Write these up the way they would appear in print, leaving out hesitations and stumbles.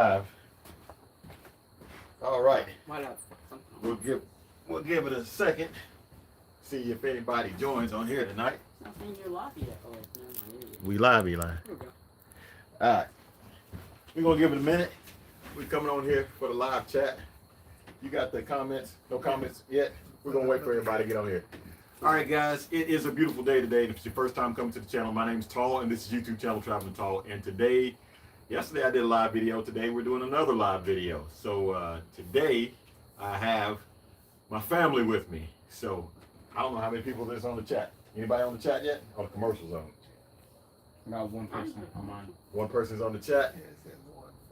All right. Why not? We'll give it a second. See if anybody joins on here tonight. Not saying you're live yet. Oh, wait, never mind. We live, Eli. Here we go. All right. We're gonna give it a minute. We're coming on here for the live chat. You got the comments? No comments yet? We're gonna wait for everybody to get on here. All right, guys. It is a beautiful day today. If it's your first time coming to the channel, my name is Tall, and this is YouTube channel Traveling Tall. And today, yesterday I did a live video. Today we're doing another live video. So today I have my family with me. So I don't know how many people there's on the chat. Anybody on the chat yet? On the commercial zone. About one person on mine. One person's on the chat.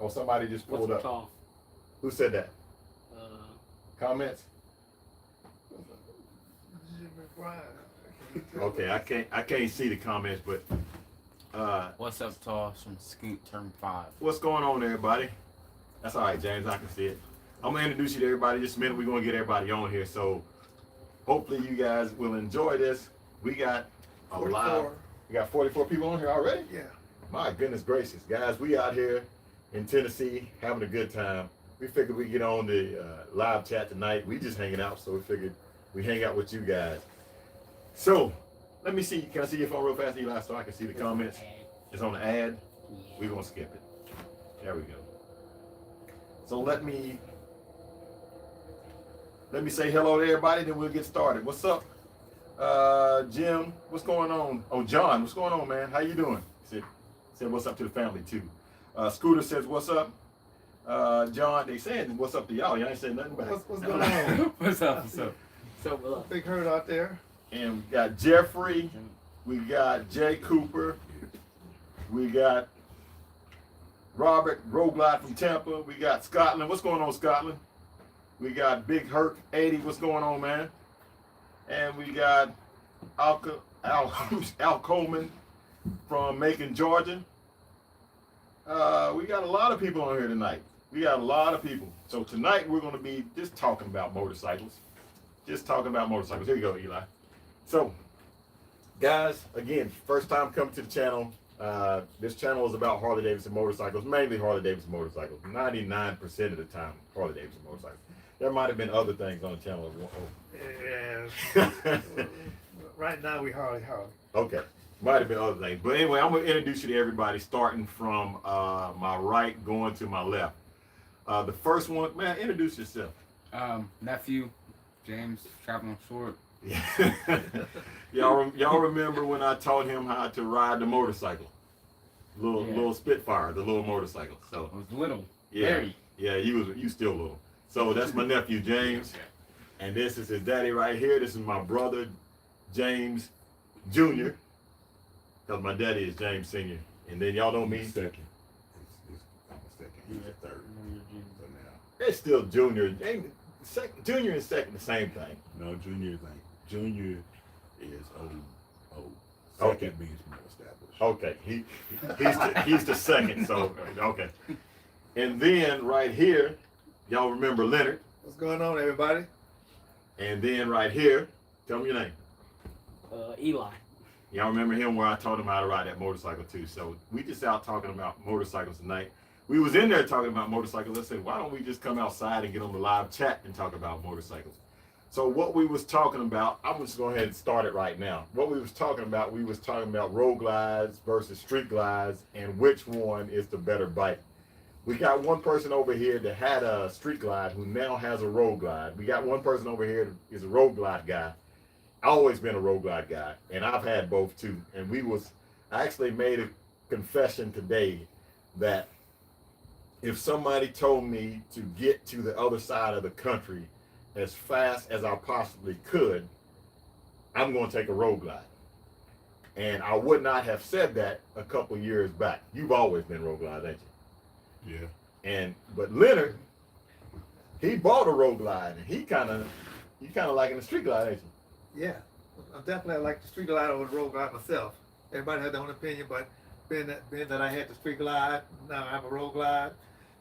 Oh, somebody just pulled up. Tall? Who said that? Comments? Okay, I can't see the comments, but What's up, Tall? From Scoot Term 5. what's going on, everybody? That's all right, James. I can see it. I'm gonna introduce you to everybody. Just a minute. We're gonna get everybody on here. So hopefully you guys will enjoy this. We got a live. We got 44 people on here already. Yeah. My goodness gracious, guys, we out here in Tennessee having a good time. We figured we'd get on the live chat tonight. We just hanging out, so we figured we hang out with you guys. So let me see. Can I see your phone real fast, Eli, so I can see the comments? It's on the ad. We're gonna skip it. There we go. So let me say hello to everybody, then we'll get started. What's up? Jim, what's going on? Oh, John, what's going on, man? How you doing? Said what's up to the family too. Scooter says what's up. John, they saying what's up to y'all. Y'all ain't saying nothing back. What's going on? What's up? What's up? So, Big herd out there. And we got Jeffrey, we got Jay Cooper, we got Robert Roglide from Tampa, we got Scotland. What's going on, Scotland? We got Big Herc 80. What's going on, man? And we got Al Coleman from Macon, Georgia. We got a lot of people on here tonight. We got a lot of people. So tonight we're going to be just talking about motorcycles. Just talking about motorcycles. Here you go, Eli. So, guys, again, first time coming to the channel. This channel is about Harley-Davidson motorcycles, mainly Harley-Davidson motorcycles. 99% of the time, Harley-Davidson motorcycles. There might have been other things on the channel. Yeah. Right now we Harley. Okay. Might have been other things. But anyway, I'm going to introduce you to everybody, starting from my right, going to my left. The first one, man, introduce yourself. Nephew, James, traveling short. y'all remember when I taught him how to ride the motorcycle? Little Spitfire, the little motorcycle. So I was little. yeah, Very. yeah, you still little. So that's my nephew James, and this is his daddy right here. This is my brother James Jr. Because my daddy is James Sr. And then y'all know me. Second. I'm second. He's third. So now. It's still Junior. Junior and second, the same thing. No, Junior is like Junior is old. Okay. Second means more established. Okay, he's the second. So okay. And then right here, y'all remember Leonard. What's going on, everybody? And then right here, tell me your name. Eli. Y'all remember him where I taught him how to ride that motorcycle too. So we just out talking about motorcycles tonight. We was in there talking about motorcycles. I said, why don't we just come outside and get on the live chat and talk about motorcycles? So what we was talking about, I'm just going ahead and start it right now. What we was talking about road glides versus street glides and which one is the better bike. We got one person over here that had a street glide who now has a road glide. We got one person over here that is a road glide guy. Always been a road glide guy, and I've had both too. And I actually made a confession today that if somebody told me to get to the other side of the country as fast as I possibly could, I'm going to take a road glide. And I would not have said that a couple years back. You've always been road glide, ain't you? Yeah. But Leonard, he bought a road glide, and he kind of liking the street glide, ain't you? Yeah. I definitely like the street glide over the road glide myself. Everybody had their own opinion, but being that I had the street glide, now I have a road glide.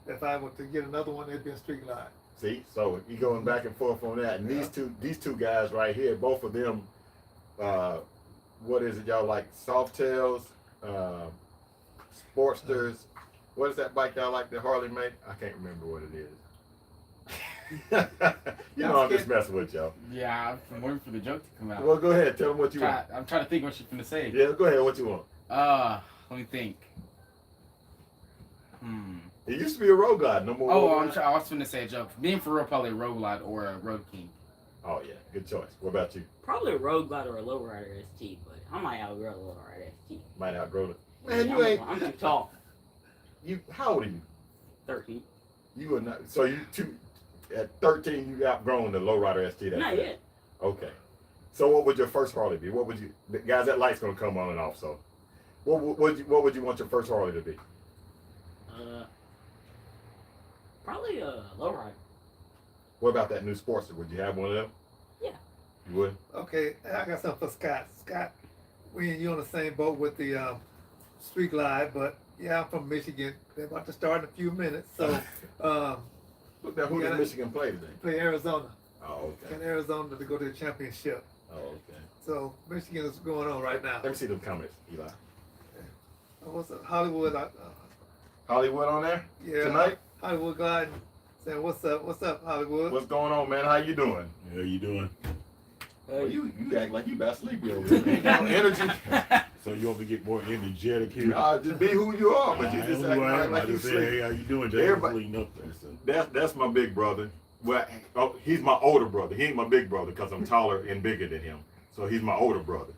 If I were to get another one, it'd be a street glide. See, so you going back and forth on that. And these two guys right here, both of them, what is it y'all like? Softails, Sportsters, What is that bike that I like that Harley made? I can't remember what it is. You know I'm just messing with y'all. Yeah, I'm waiting for the joke to come out. Well, go ahead. Tell them what you want. I'm trying to think what she's gonna say. Yeah, go ahead. What you want? Let me think. It used to be a road glide. No more. Oh, I was gonna say a joke. Being for real, probably a road glide or a road king. Oh yeah, good choice. What about you? Probably a road glide or a lowrider ST, but I might outgrow a lowrider ST. Might outgrow it. Yeah, Man, you ain't. I'm too tall. You. How old are you? 13. You are not. So you two. At 13, you outgrown the lowrider ST. Not yet. Okay. So what would your first Harley be? What would you, guys? That light's gonna come on and off. So, what would you want your first Harley to be? Probably a lowrider. What about that new Sportster? Would you have one of them? Yeah. You would. Okay, I got something for Scott. Scott, we and you on the same boat with the Street Glide, but yeah, I'm from Michigan. They're about to start in a few minutes, so Look, now who did Michigan play today? play Arizona. Oh, okay. In Arizona to go to the championship. Oh, okay. So Michigan is going on right now. Let me see them comments, Eli. What's up, Hollywood? Hollywood on there Yeah, tonight. Hollywood Glide saying, "What's up, Hollywood?" What's going on, man? How you doing? How you doing? Well, you act like you about sleepy over there. Man. Got energy. So you want to get more energetic here? Nah, just be who you are, but you just act I like you just say, sleepy. hey, how you doing? Just Everybody- clean up there. So. That's my big brother. Well, he's my older brother. He ain't my big brother because I'm taller and bigger than him. So he's my older brother.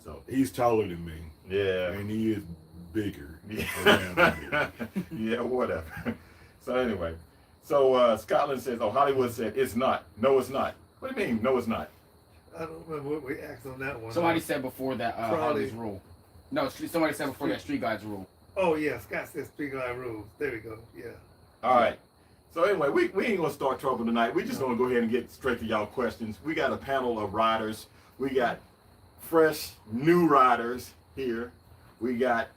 So He's taller than me, yeah, and he is bigger. yeah, yeah, whatever. So anyway, so Scotland says, oh, Hollywood said it's not. No, it's not. What do you mean? No, it's not. I don't remember what we asked on that one. Somebody said before that Probably. Harley's rule. No, somebody said before that Street Guide's rule. Oh yeah, Scott said Street Glide rules. There we go. Yeah. All right. So anyway, we ain't gonna start trouble tonight. We just gonna go ahead and get straight to y'all questions. We got a panel of riders. We got fresh new riders here. We got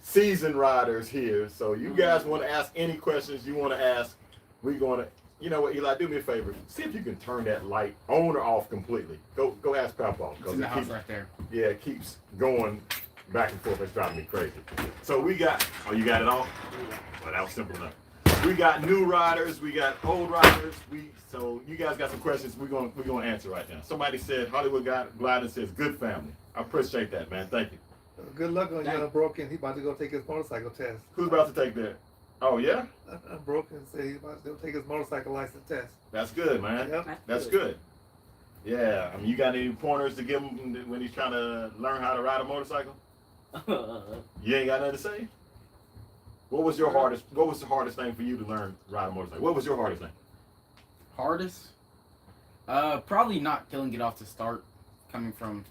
seasoned riders here. So you guys want to ask any questions you want to ask, we're gonna. You know what, Eli? Do me a favor. See if you can turn that light on or off completely. Go ask Papa. It's in the house right there. Yeah, it keeps going back and forth. It's driving me crazy. So we got. Oh, you got it all? Well, that was simple enough. We got new riders, we got old riders. So you guys got some questions we're gonna answer right now. Somebody said Hollywood Gliding says good family. I appreciate that, man. Thank you. Good luck on you, Unbroken. He about to go take his motorcycle test. Who's about to take that? Oh yeah, Unbroken said he's about to go take his motorcycle license test. that's good, man. Yep. That's good. Yeah, I mean, you got any pointers to give him when he's trying to learn how to ride a motorcycle? You ain't got nothing to say. What was the hardest thing for you to learn to ride a motorcycle? What was your hardest thing? Hardest? Probably not killing it off to start. Coming from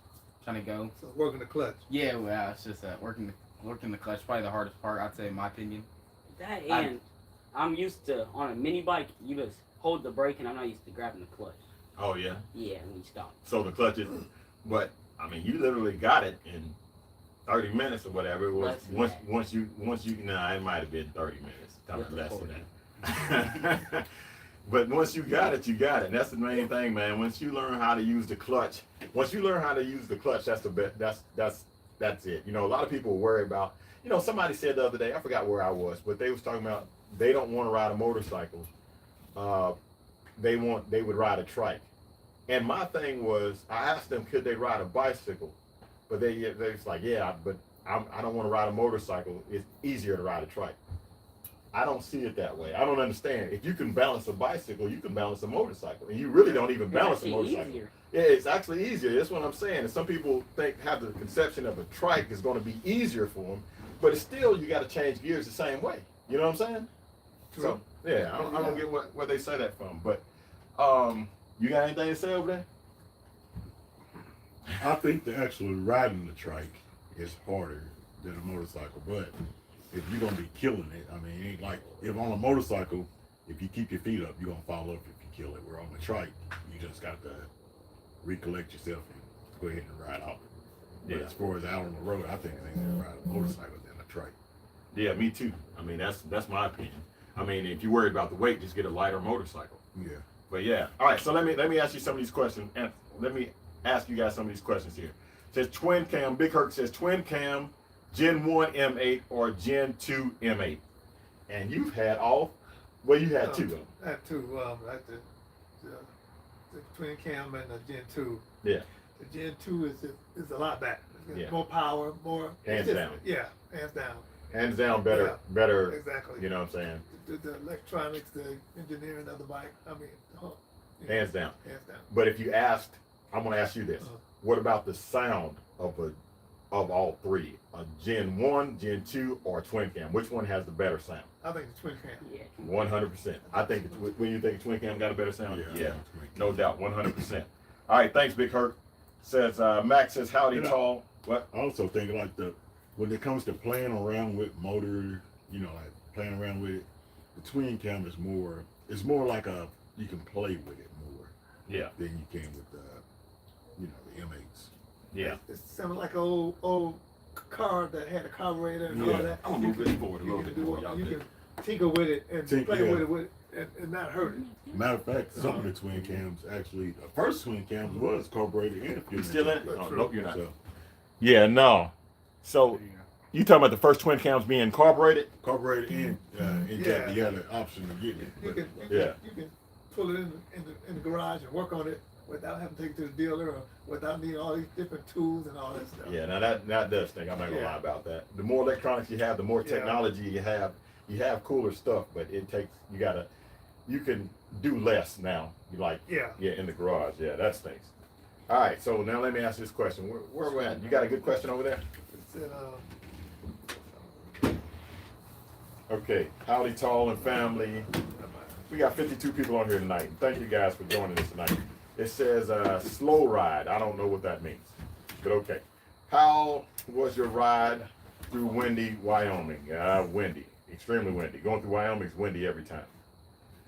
trying to go. So working the clutch. Yeah, well, it's just working the clutch. Probably the hardest part, I'd say, in my opinion. That and I'm used to, on a mini bike, you just hold the brake, and I'm not used to grabbing the clutch. Oh yeah. Yeah, when you stop. So the clutch is, but I mean, you literally got it in 30 minutes or whatever. It was once you nah, it might have been 30 minutes, probably less than that. But once you got it, and that's the main thing, man. Once you learn how to use the clutch, that's the best. That's it. You know, a lot of people worry about. You know, somebody said the other day, I forgot where I was, but they was talking about they don't want to ride a motorcycle. They would ride a trike. And my thing was, I asked them, could they ride a bicycle? But they was like, yeah, but I don't want to ride a motorcycle. It's easier to ride a trike. I don't see it that way. I don't understand. If you can balance a bicycle, you can balance a motorcycle. And you really don't even balance a motorcycle. Easier. Yeah, it's actually easier. That's what I'm saying. And some people have the conception of a trike is going to be easier for them. But it's still, you got to change gears the same way. You know what I'm saying? True. So, yeah, I don't get where they say that from. But you got anything to say over there? I think that actually riding the trike is harder than a motorcycle, but if you're gonna be killing it, I mean, it ain't like if on a motorcycle, if you keep your feet up, you're gonna fall off if you kill it. Where on the trike, you just got to recollect yourself and go ahead and ride off. But as far as out on the road, I think it's easier to ride a motorcycle than a trike. Yeah, me too. I mean, that's my opinion. I mean, if you're worried about the weight, just get a lighter motorcycle. Yeah. But yeah, all right. So let me ask you some of these questions, and let me ask you guys some of these questions here. It says twin cam. Big Herc says twin cam, Gen 1 M8 or Gen 2 M8. And you've had all, well, you had two of them. I had two, like the twin cam and the Gen 2. Yeah. The Gen 2 is a lot better. It's Yeah. More power, more. Hands it's down. Yeah, hands down. Hands down, better. Exactly. You know what I'm saying? The electronics, the engineering of the bike. I mean, Hands down. Hands down. But if you asked, I'm going to ask you this: what about the sound of all three? A Gen 1, Gen 2, or twin cam? Which one has the better sound? I think the twin cam. Yeah. 100%. I think when you think twin cam got a better sound, Yeah, yeah, no doubt, 100%. All right, thanks, Big Herc. Says Max says howdy You know, tall. What? I also think like when it comes to playing around with motor, like playing around with it, the twin cam is more. It's more like you can play with it more Yeah, than you can with the M8s. yeah. It sounded like an old car that had a carburetor and all Yeah. that. I'm gonna move this forward a little You bit can more, y'all. You can tinker with it and play yeah. with it and not hurt it. Matter of fact, some of the twin cams actually, the first twin cams was carbureted and You still in it? That's Oh, true. nope, you're not. So Yeah, no. So There you go. you talking about the first twin cams being carbureted? carbureted and injected, Yeah. you had the option to get it. You But can pull it in the garage and work on it without having to take it to the dealer or without needing all these different tools and all that stuff. Yeah, now that does stink. I'm not gonna Yeah. lie about that. The more electronics you have, the more Yeah. technology you have cooler stuff, but you can do less now. Yeah. In the garage. Yeah, that stinks. All right, so now let me ask this question. Where are we at? You got a good question over there? It's in, Okay, howdy tall and family. We got 52 people on here tonight. Thank you guys for joining us tonight. It says slow ride. I don't know what that means, but okay. How was your ride through windy Wyoming? Windy, extremely windy. Going through Wyoming is windy every time.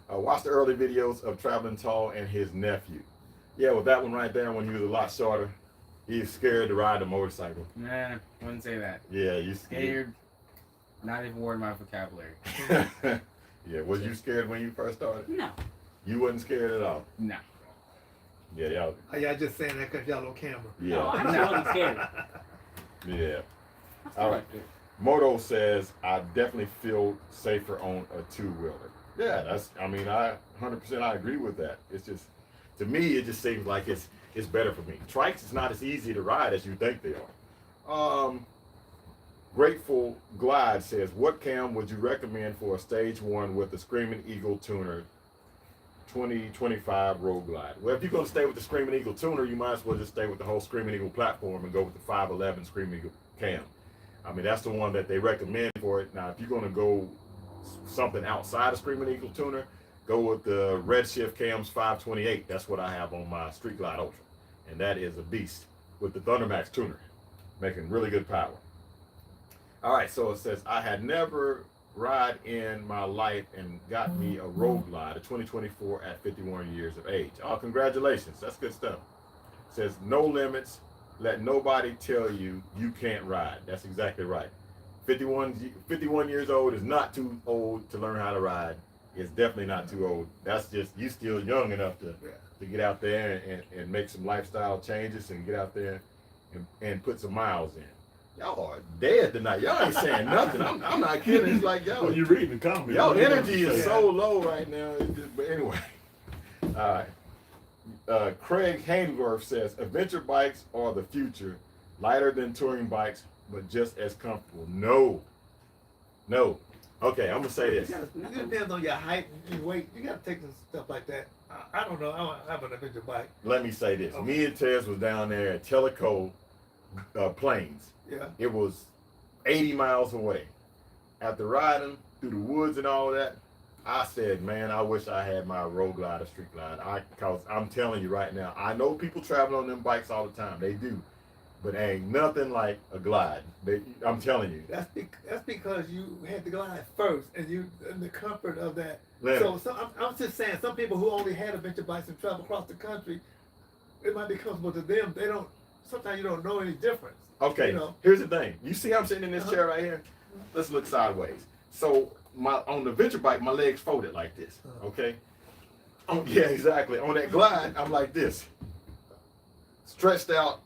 Watch the early videos of Traveling Tall and his nephew. Yeah, well, that one right there when he was a lot shorter. He's scared to ride a motorcycle. Nah, wouldn't say that. Yeah, you scared. Scared. Not even word in my vocabulary. Yeah, was you scared when you first started? No. You wasn't scared at all. No. Yeah, y'all. y'all just saying that because y'all on camera. No, Yeah, I wasn't scared. yeah. I All right. Moto says I definitely feel safer on a two-wheeler. Yeah, I 100% I agree with that. It's just, to me, it just seems like it's better for me. Trikes is not as easy to ride as you think they are. Grateful Glide says, what cam would you recommend for a stage 1 with the Screaming Eagle tuner 2025 Road Glide? Well, if you're going to stay with the Screaming Eagle tuner, you might as well just stay with the whole Screaming Eagle platform and go with the 511 Screaming Eagle cam. I mean, that's the one that they recommend for it. Now, if you're going to go something outside of Screaming Eagle tuner, go with the Redshift Cams 528. That's what I have on my Street Glide Ultra. And that is a beast with the Thundermax tuner, making really good power. All right, so it says, I had never ride in my life and got me a Road Glide, a 2024 at 51 years of age. Oh, congratulations. That's good stuff. It says, no limits. Let nobody tell you you can't ride. That's exactly right. 51 years old is not too old to learn how to ride. It's definitely not too old. That's just, you still young enough to get out there and make some lifestyle changes and get out there and put some miles in. Y'all are dead tonight. Y'all ain't saying nothing. I'm not kidding. It's like, well, yo, you're reading the comments. y'all What do you want energy to is say? so low right now. But anyway. Craig Haynesworth says, adventure bikes are the future. Lighter than touring bikes, but just as comfortable. No. Okay, I'm going to say this. It depends on your height and weight. You got to take some stuff like that. I don't know. I don't have an adventure bike. Let me say this. Okay. Me and Tez was down there at Tellico Plains. Yeah. It was 80 miles away. After riding through the woods and all that, I said, man, I wish I had my Road Glide or Street Glide. Because I'm telling you right now, I know people travel on them bikes all the time. They do. But ain't nothing like a Glide. I'm telling you. That's because you had the Glide first, and the comfort of that. Leonard, So I'm just saying, some people who only had adventure bikes and travel across the country, it might be comfortable to them. They don't. Sometimes you don't know any difference. okay, You know. here's the thing. You see I'm sitting in this chair right here? Let's look sideways. So on the venture bike, my legs folded like this. Okay? Yeah, exactly. On that Glide, I'm like this. Stretched out,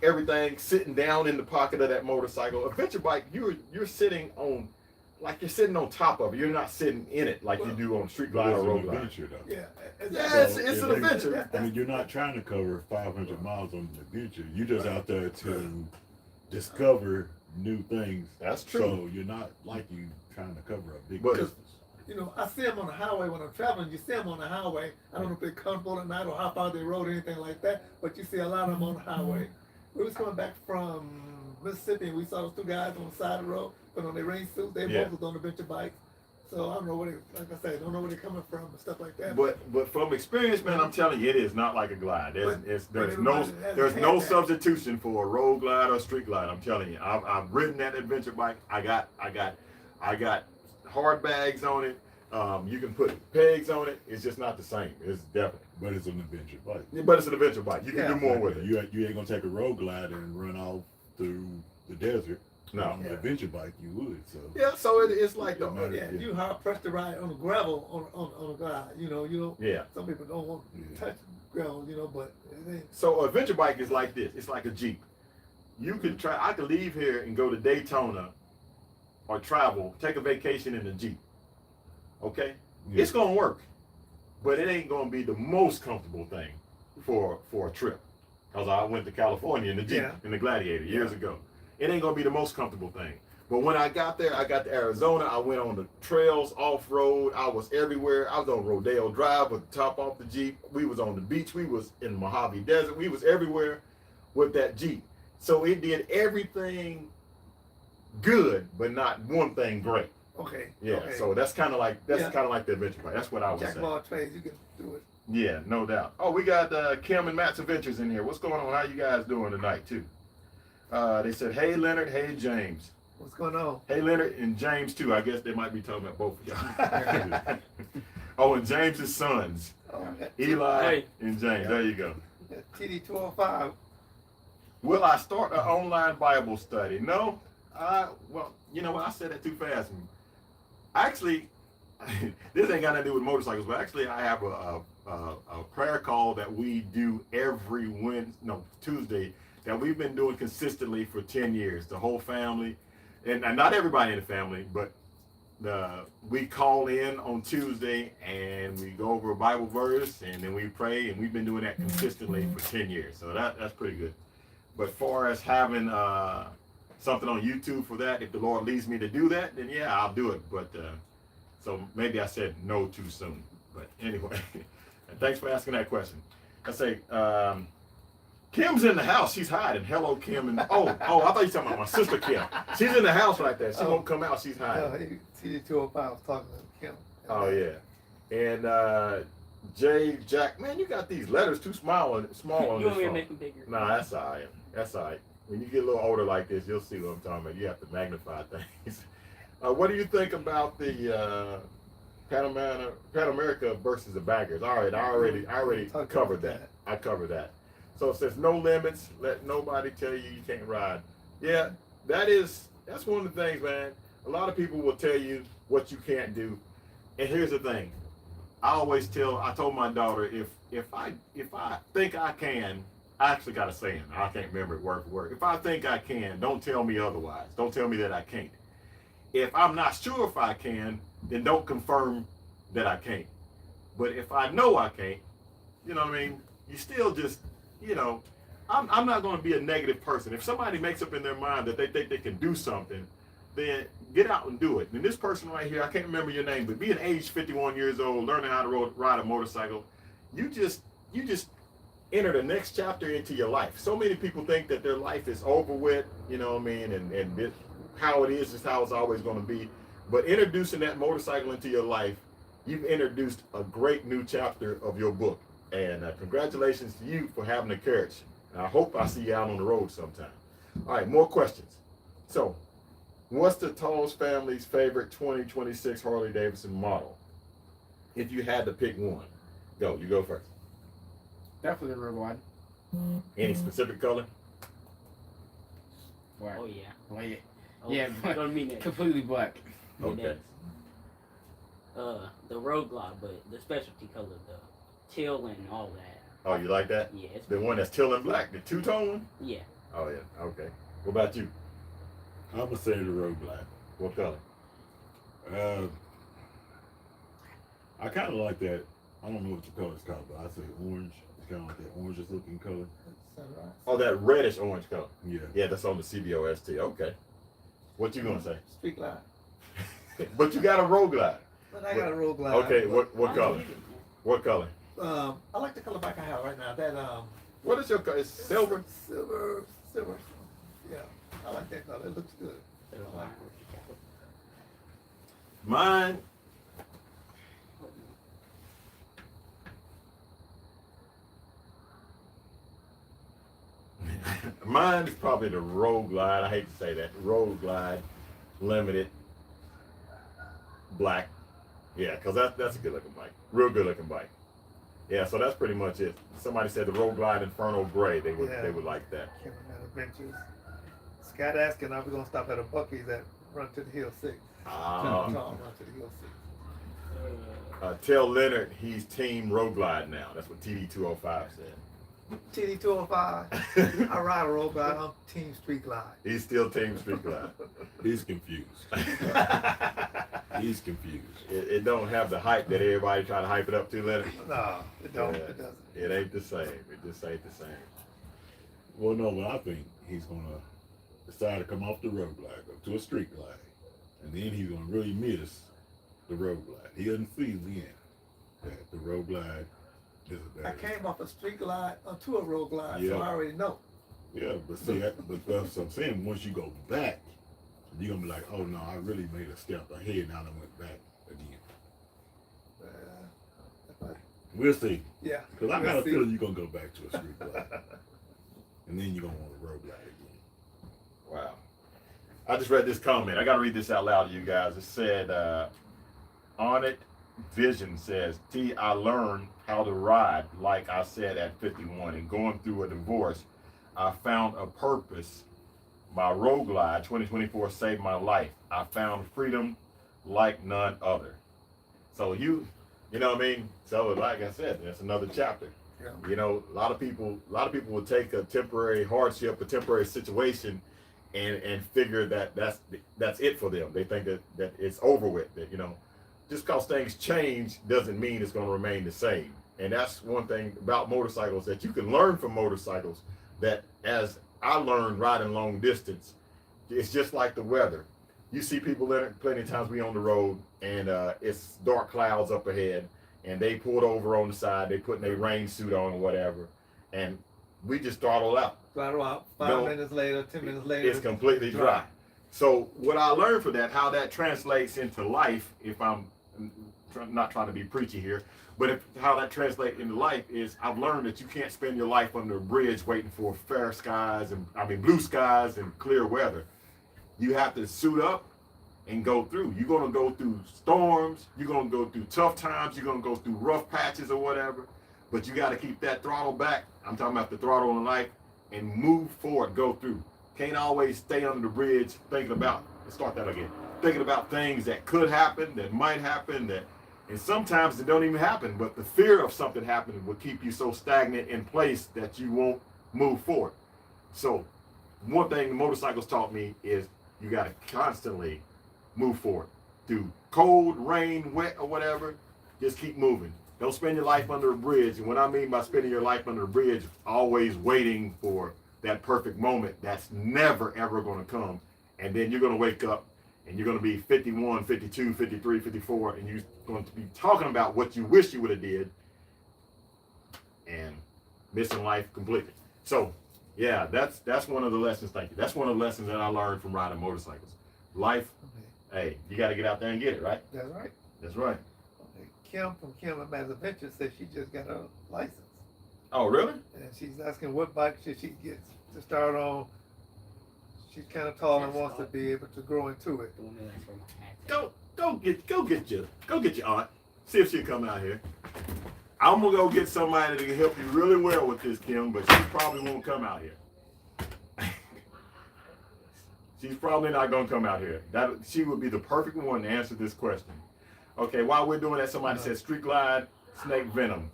everything, sitting down in the pocket of that motorcycle. A venture bike, you're sitting on like you're sitting on top of it. You're not sitting in it like you do on street glide It's or an road glide. adventure, though. Yeah, Yeah, So it's if an they- adventure. I mean, you're not trying to cover 500 miles on an adventure. You're just out there to discover new things. That's true. So you're not like you trying to cover a big But- distance. You know, I see them on the highway when I'm traveling. You see them on the highway. I don't know if they're comfortable at night or how far they rode or anything like that, but you see a lot of them on the highway. We was coming back from Mississippi and we saw those two guys on the side of the road, put on their rain suits. They Yeah. both was on adventure bikes. So I don't know where they, like I said, I don't know where they're coming from and stuff like that. But from experience, man, I'm telling you, it is not like a glide. But There's everybody no hasn't there's had no that. substitution for a road glide or street glide. I'm telling you, I've ridden that adventure bike. I got hard bags on it. You can put pegs on it. It's just not the same. It's definitely. But it's an adventure bike. But it's an adventure bike. You can do more with it. You ain't gonna take a road glide and run off through the desert. No. On an adventure bike, you would. So Yeah, so it's like Don't matter. Yeah, you hard pressed to ride on the gravel on a glide. You know, you don't. yeah. Some people don't want to touch gravel, you know, but it ain't. So an adventure bike is like this. It's like a Jeep. You could try. I could leave here and go to Daytona, or travel, take a vacation in a Jeep. Okay, yeah. it's gonna work, but it ain't gonna be the most comfortable thing for a trip. Cause I went to California in the Jeep Yeah. in the Gladiator years ago. It ain't gonna be the most comfortable thing. But when I got there, I got to Arizona. I went on the trails, off road. I was everywhere. I was on Rodeo Drive with the top off the Jeep. We was on the beach. We was in the Mojave Desert. We was everywhere with that Jeep. So it did everything good, but not one thing great. Okay. Yeah. Okay. So that's kind of like Yeah. the adventure bike. That's what I would Jack say. of all trades, you can do it. Yeah, no doubt. Oh, we got Kim and Matt's Adventures in here. What's going on? How you guys doing tonight too? They said, "Hey Leonard, hey James." What's going on? Hey Leonard and James too. I guess they might be talking about both of y'all. Oh, and James's sons, Eli Hey. and James. There you go. TD 205. Will I start an online Bible study? No. Well, you know what? I said that too fast. Actually, this ain't got nothing to do with motorcycles, but actually, I have a prayer call that we do every Tuesday that we've been doing consistently for 10 years. The whole family, and not everybody in the family, but we call in on Tuesday and we go over a Bible verse and then we pray, and we've been doing that consistently for 10 years. So that's pretty good. But far as having something on YouTube for that, if the Lord leads me to do that, then yeah, I'll do it. But so maybe I said no too soon. But anyway, thanks for asking that question. I say, Kim's in the house. She's hiding. Hello, Kim. And oh, I thought you were talking about my sister Kim. She's in the house right there. She won't come out. She's hiding. TD 205 was talking to him. Oh yeah. And Jay, Jack, man, you got these letters too small on You this want me to phone. make them bigger? Nah, that's all right. That's all right. When you get a little older like this, you'll see what I'm talking about. You have to magnify things. What do you think about the Pan America versus the baggers? All right, I already Talked covered about that. I covered that. So it says no limits. Let nobody tell you you can't ride. Yeah, that's one of the things, man. A lot of people will tell you what you can't do. And here's the thing. I told my daughter, if I think I can, I actually got a saying. I can't remember it word for word. If I think I can, don't tell me otherwise. Don't tell me that I can't. If I'm not sure if I can, then don't confirm that I can't. But if I know I can't, you know what I mean? You still just, I'm not going to be a negative person. If somebody makes up in their mind that they think they can do something, then get out and do it. And this person right here, I can't remember your name, but being age 51 years old, learning how to ride a motorcycle, you just enter the next chapter into your life. So many people think that their life is over with, you know what I mean, and this, how it is how it's always going to be. But introducing that motorcycle into your life, you've introduced a great new chapter of your book. And congratulations to you for having the courage. And I hope I see you out on the road sometime. All right, more questions. So, what's the Tolles family's favorite 2026 Harley-Davidson model? If you had to pick one. You go first. Definitely a road glide. Any specific color? Black. Oh yeah. Like, Oh, yeah, but don't mean that. completely black. Okay. The road glide, but the specialty color, the teal and all that. Oh, you like that? Yeah, it's The one that's teal and black, the two-tone? yeah. Oh, yeah. Okay. What about you? I'm gonna say the road glide. What color? I kind of like that. I don't know what the color is called, but I say orange. It's kind of like that orangish looking color. Sunrise. Oh, that reddish orange color. Yeah. Yeah, that's on the CBOST. Okay. What you gonna say? Street glide. But you got a road glide. But I got a road glide. Okay, what Mine color? either, man. What color? I like the color bike I have right now. That What is your color? It's silver. silver. Yeah, I like that color. It looks good. Mine. Mine is probably the Road Glide. I hate to say that. Road Glide, limited, black. Yeah, because that's a good looking bike. Real good looking bike. Yeah, so that's pretty much it. Somebody said the Road Glide Inferno Gray. They would like that. Killing Adventures. Scott asking, are we gonna stop at a Buc-ee's at Run to the Hill 6? Ah. Run to the Hill 6. Tell Leonard he's Team Road Glide now. That's what TD205 said. TD205. I ride a road glide. I'm Team Street Glide. He's still Team Street Glide. He's confused. He's confused. It don't have the hype that everybody try to hype it up to, Leonard. No, it don't. Yeah. It doesn't. It ain't the same. It just ain't the same. Well, no, but I think he's gonna decide to come off the road glide, go to a street glide, and then he's gonna really miss the road glide. He doesn't see then that the road glide is a I better. came off a street glide onto a road glide, Yeah. so I already know. Yeah, but see, but that's what I'm saying. Once you go back, you're gonna be like, oh no, I really made a step ahead. Now I went back again. If I- We'll see. yeah. Because I got We'll a see. feeling you're gonna go back to a street glide, and then you're gonna want a road glide again. Wow. I just read this comment. I got to read this out loud to you guys. It said, on it, Vision says, I learned how to ride, like I said, at 51. And going through a divorce, I found a purpose. My Road Glide 2024 saved my life. I found freedom like none other. So you know what I mean? So like I said, that's another chapter. Yeah. You know, a lot of people will take a temporary hardship, a temporary situation, and figure that that's it for them. They think that it's over with. That, you know, just because things change doesn't mean it's going to remain the same. And that's one thing about motorcycles that you can learn from motorcycles. That as I learned riding long distance, it's just like the weather. You see people plenty of times we on the road and it's dark clouds up ahead, and they pulled over on the side. They putting their rain suit on or whatever, and we just throttle out. Right around 5 No. minutes later, 10 minutes later. It's completely dry. So what I learned from that, how that translates into life, if I'm not trying to be preachy here, but how that translates into life is I've learned that you can't spend your life under a bridge waiting for fair skies blue skies and clear weather. You have to suit up and go through. You're going to go through storms. You're going to go through tough times. You're going to go through rough patches or whatever. But you got to keep that throttle back. I'm talking about the throttle in life, and move forward, go through. Can't always stay under the bridge thinking about, let's start that again, thinking about things that could happen, that might happen, and sometimes it don't even happen, but the fear of something happening will keep you so stagnant in place that you won't move forward. So one thing the motorcycles taught me is you got to constantly move forward. Through cold, rain, wet, or whatever, just keep moving. Don't spend your life under a bridge. And what I mean by spending your life under a bridge, always waiting for that perfect moment that's never, ever going to come. And then you're going to wake up and you're going to be 51, 52, 53, 54, and you're going to be talking about what you wish you would have did and missing life completely. So, yeah, that's one of the lessons. Thank you. That's one of the lessons that I learned from riding motorcycles. Life, hey, you got to get out there and get it, right? That's right. That's right. Okay. Kim from Kim and Matt's Adventures says she just got a license. Oh, really? And she's asking what bike should she get to start on. She's kind of tall and wants to be able to grow into it. The one that's from my hat. Go get your aunt. See if she'll come out here. I'm gonna go get somebody that can help you really well with this, Kim, but she probably won't come out here. She's probably not gonna come out here. She would be the perfect one to answer this question. Okay, while we're doing that, somebody said Street Glide, Snake Venom.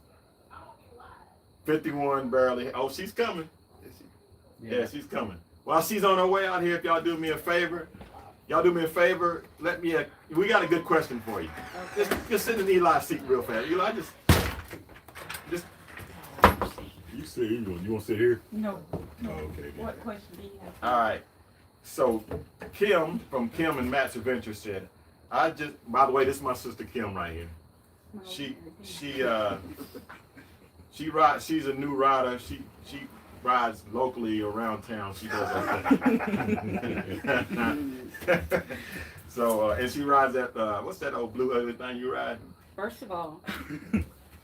51 barely. Oh, she's coming. Is she? Yeah, she's coming. While she's on her way out here, if y'all do me a favor, y'all do me a favor. Let me. We got a good question for you. Just sit in Eli's seat real fast. Eli, just. You sit here. You want to sit here? No. Oh, okay. then. What question do you have? All right. So Kim from Kim and Matt's Adventure said, "I just." By the way, this is my sister Kim right here. She rides. She's a new rider. She rides locally around town. She does that. So and she rides at what's that old blue ugly thing you ride? First of all,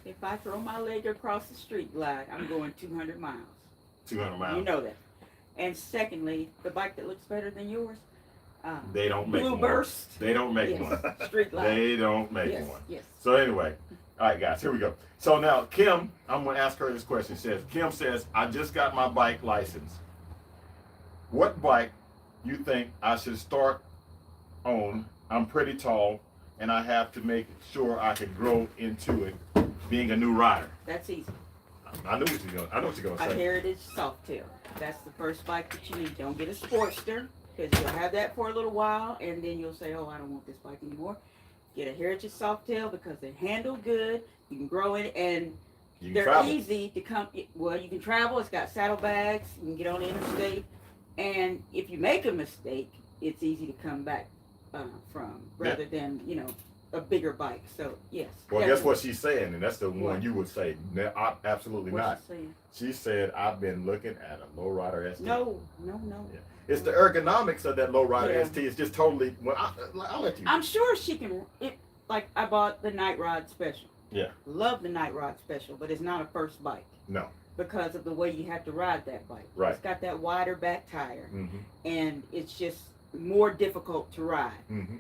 if I throw my leg across the street glide, I'm going 200 miles. 200 miles. You know that. And secondly, the bike that looks better than yours, They don't make Blue one. Burst. They don't make Yes. one. Street glide. They don't make Yes, one. yes. So anyway, all right, guys, here we go. So now Kim, I'm going to ask her this question. Kim says, I just got my bike license. What bike you think I should start on? I'm pretty tall, and I have to make sure I can grow into it, being a new rider. That's easy. I know what you're gonna A say. Heritage Softail. That's the first bike that you need. Don't get a Sportster, because you'll have that for a little while, and then you'll say, oh, I don't want this bike anymore. Get a Heritage Softail because they handle good. You can grow it, and You can they're travel. easy to come. Well, you can travel. It's got saddlebags. You can get on the interstate, and if you make a mistake, it's easy to come back from, rather than a bigger bike. So yes. Well, guess definitely. what she's saying, and that's the one What? you would say. No, absolutely What's not. she saying? She said, I've been looking at a lowrider ST. No. Yeah. It's the ergonomics of that lowrider Yeah. ST. It's just totally. Well, I'll let you. I'm sure she can. Like I bought the Night Rod Special. Yeah. Love the Night Rod Special, but it's not a first bike No. because of the way you have to ride that bike. Right. It's got that wider back tire, Mm-hmm. and it's just more difficult to ride. Mm-hmm.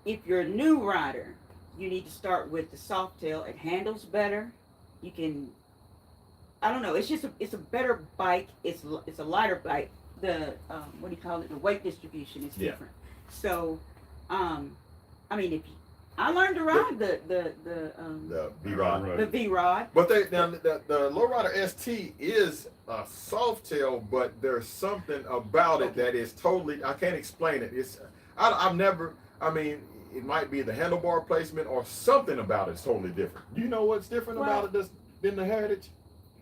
If you're a new rider, you need to start with the Softail. It handles better. You can. I don't know. It's just it's a better bike. It's a lighter bike. The what do you call it? The weight distribution is Yeah. different. So, I mean, if you, I learned to ride the The V-Rod. the V-Rod. But the lowrider ST is a soft tail, but there's something about it that is totally. I can't explain it. It's I've never. I mean, it might be the handlebar placement or something about it's totally different. You know what's different about it than the Heritage?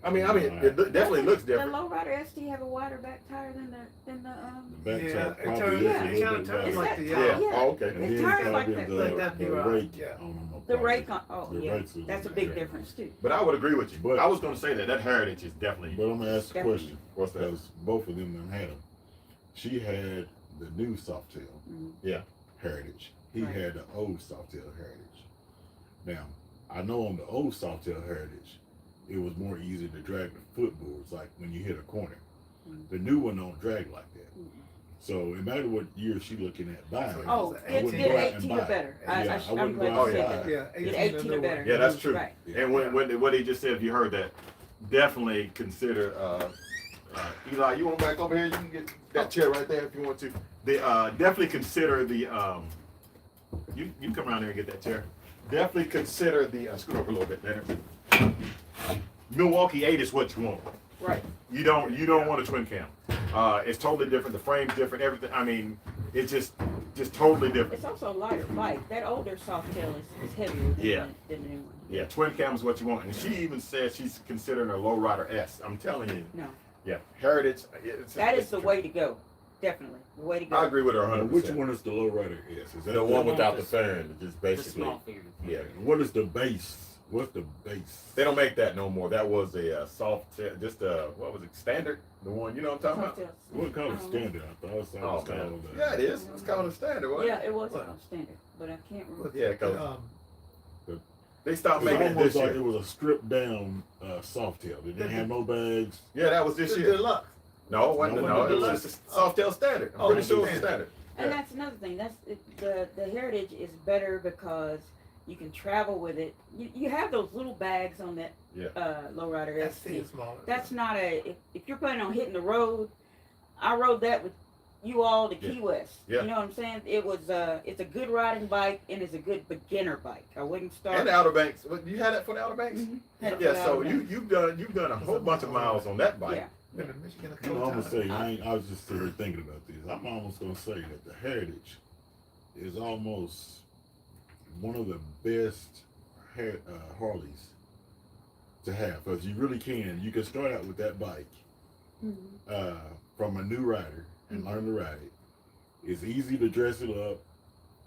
I mean, it definitely looks different. The lowrider ST have a wider back tire than the The back Yeah, tire it probably turns- is yeah, a it little kinda bit turns better. like the Yeah. Yeah. Oh, okay. And It then turns like probably that. Like that the V-Rod. rake Yeah. on them are the probably- rake on. Oh the yeah, rakes are that's a the big better. difference too. But I would agree with you. But- I was going to say that Heritage is definitely. But I'm gonna ask a Definitely. question. What's that? Because both of them done had them. She had the new Softail Mhm. Yeah. Heritage. He Right. had the old Softail Heritage. Now, I know on the old Softail Heritage, it was more easy to drag the footboards, like when you hit a corner. Mhm. The new one don't drag like that. Mhm. So no matter what year she looking at buying, Oh, I get wouldn't go out 18 and or buy it. better. Yeah, I I'm wouldn't glad go you out said and that. buy Yeah, Get 18 18 or and better. Yeah, that's true. Right. And what he just said, if you heard that, definitely consider. Eli, you want back over here? You can get that chair right there if you want to. Definitely consider the. You can come around here and get that chair. Definitely consider the. Scoot over a little bit better. Milwaukee 8 is what you want. Right. You don't want a twin cam. It's totally different. The frame's different. Everything. I mean, it's just totally different. It's also a lighter bike. That older Softail is heavier than, Yeah. than the new one. Yeah, twin cam is what you want. And she even said she's considering a lowrider S. I'm telling you. No. Yeah, Heritage. That is the way to go. Definitely. The way to go. I agree with her 100%. which one is the lowrider S? Is that The one without the fan, just The basically. small figure. Yeah, And what is the base? What's the base? they don't make that no more. That was a soft, just what was it, standard? The one, you know what I'm talking about? Softail. What called it standard? I thought it was Oh man, called. yeah, it is. It's called a standard, wasn't Yeah, it? it was What? a standard, but I can't remember. Yeah, 'cause they It stopped was making it almost this like year. it was a stripped down Softail. It didn't have no bags. Yeah, that was this the year. deluxe. No, it wasn't. No, No, it it wasn't was just a Softail standard. I'm Oh, pretty sure it's a standard. standard. And Yeah. that's another thing. The Heritage is better because you can travel with it. You have those little bags on that Yeah. lowrider ST ST. is smaller. That's not if you're planning on hitting the road. I rode that with you all to Key West. Yeah. You know what I'm saying? It's a good riding bike and it's a good beginner bike. I wouldn't start. And the Outer Banks. You had that for the Outer Banks? Mhm. Had it for Yeah. the So Outer Banks. you've done a whole bunch of miles on that bike. Yeah. Been in Michigan a You know, couple I'm gonna times. say I was just sitting here thinking about this. I'm almost gonna say that the Heritage is almost one of the best Harleys to have, because you really can. You can start out with that bike from a new rider and learn to ride it. It's easy to dress it up.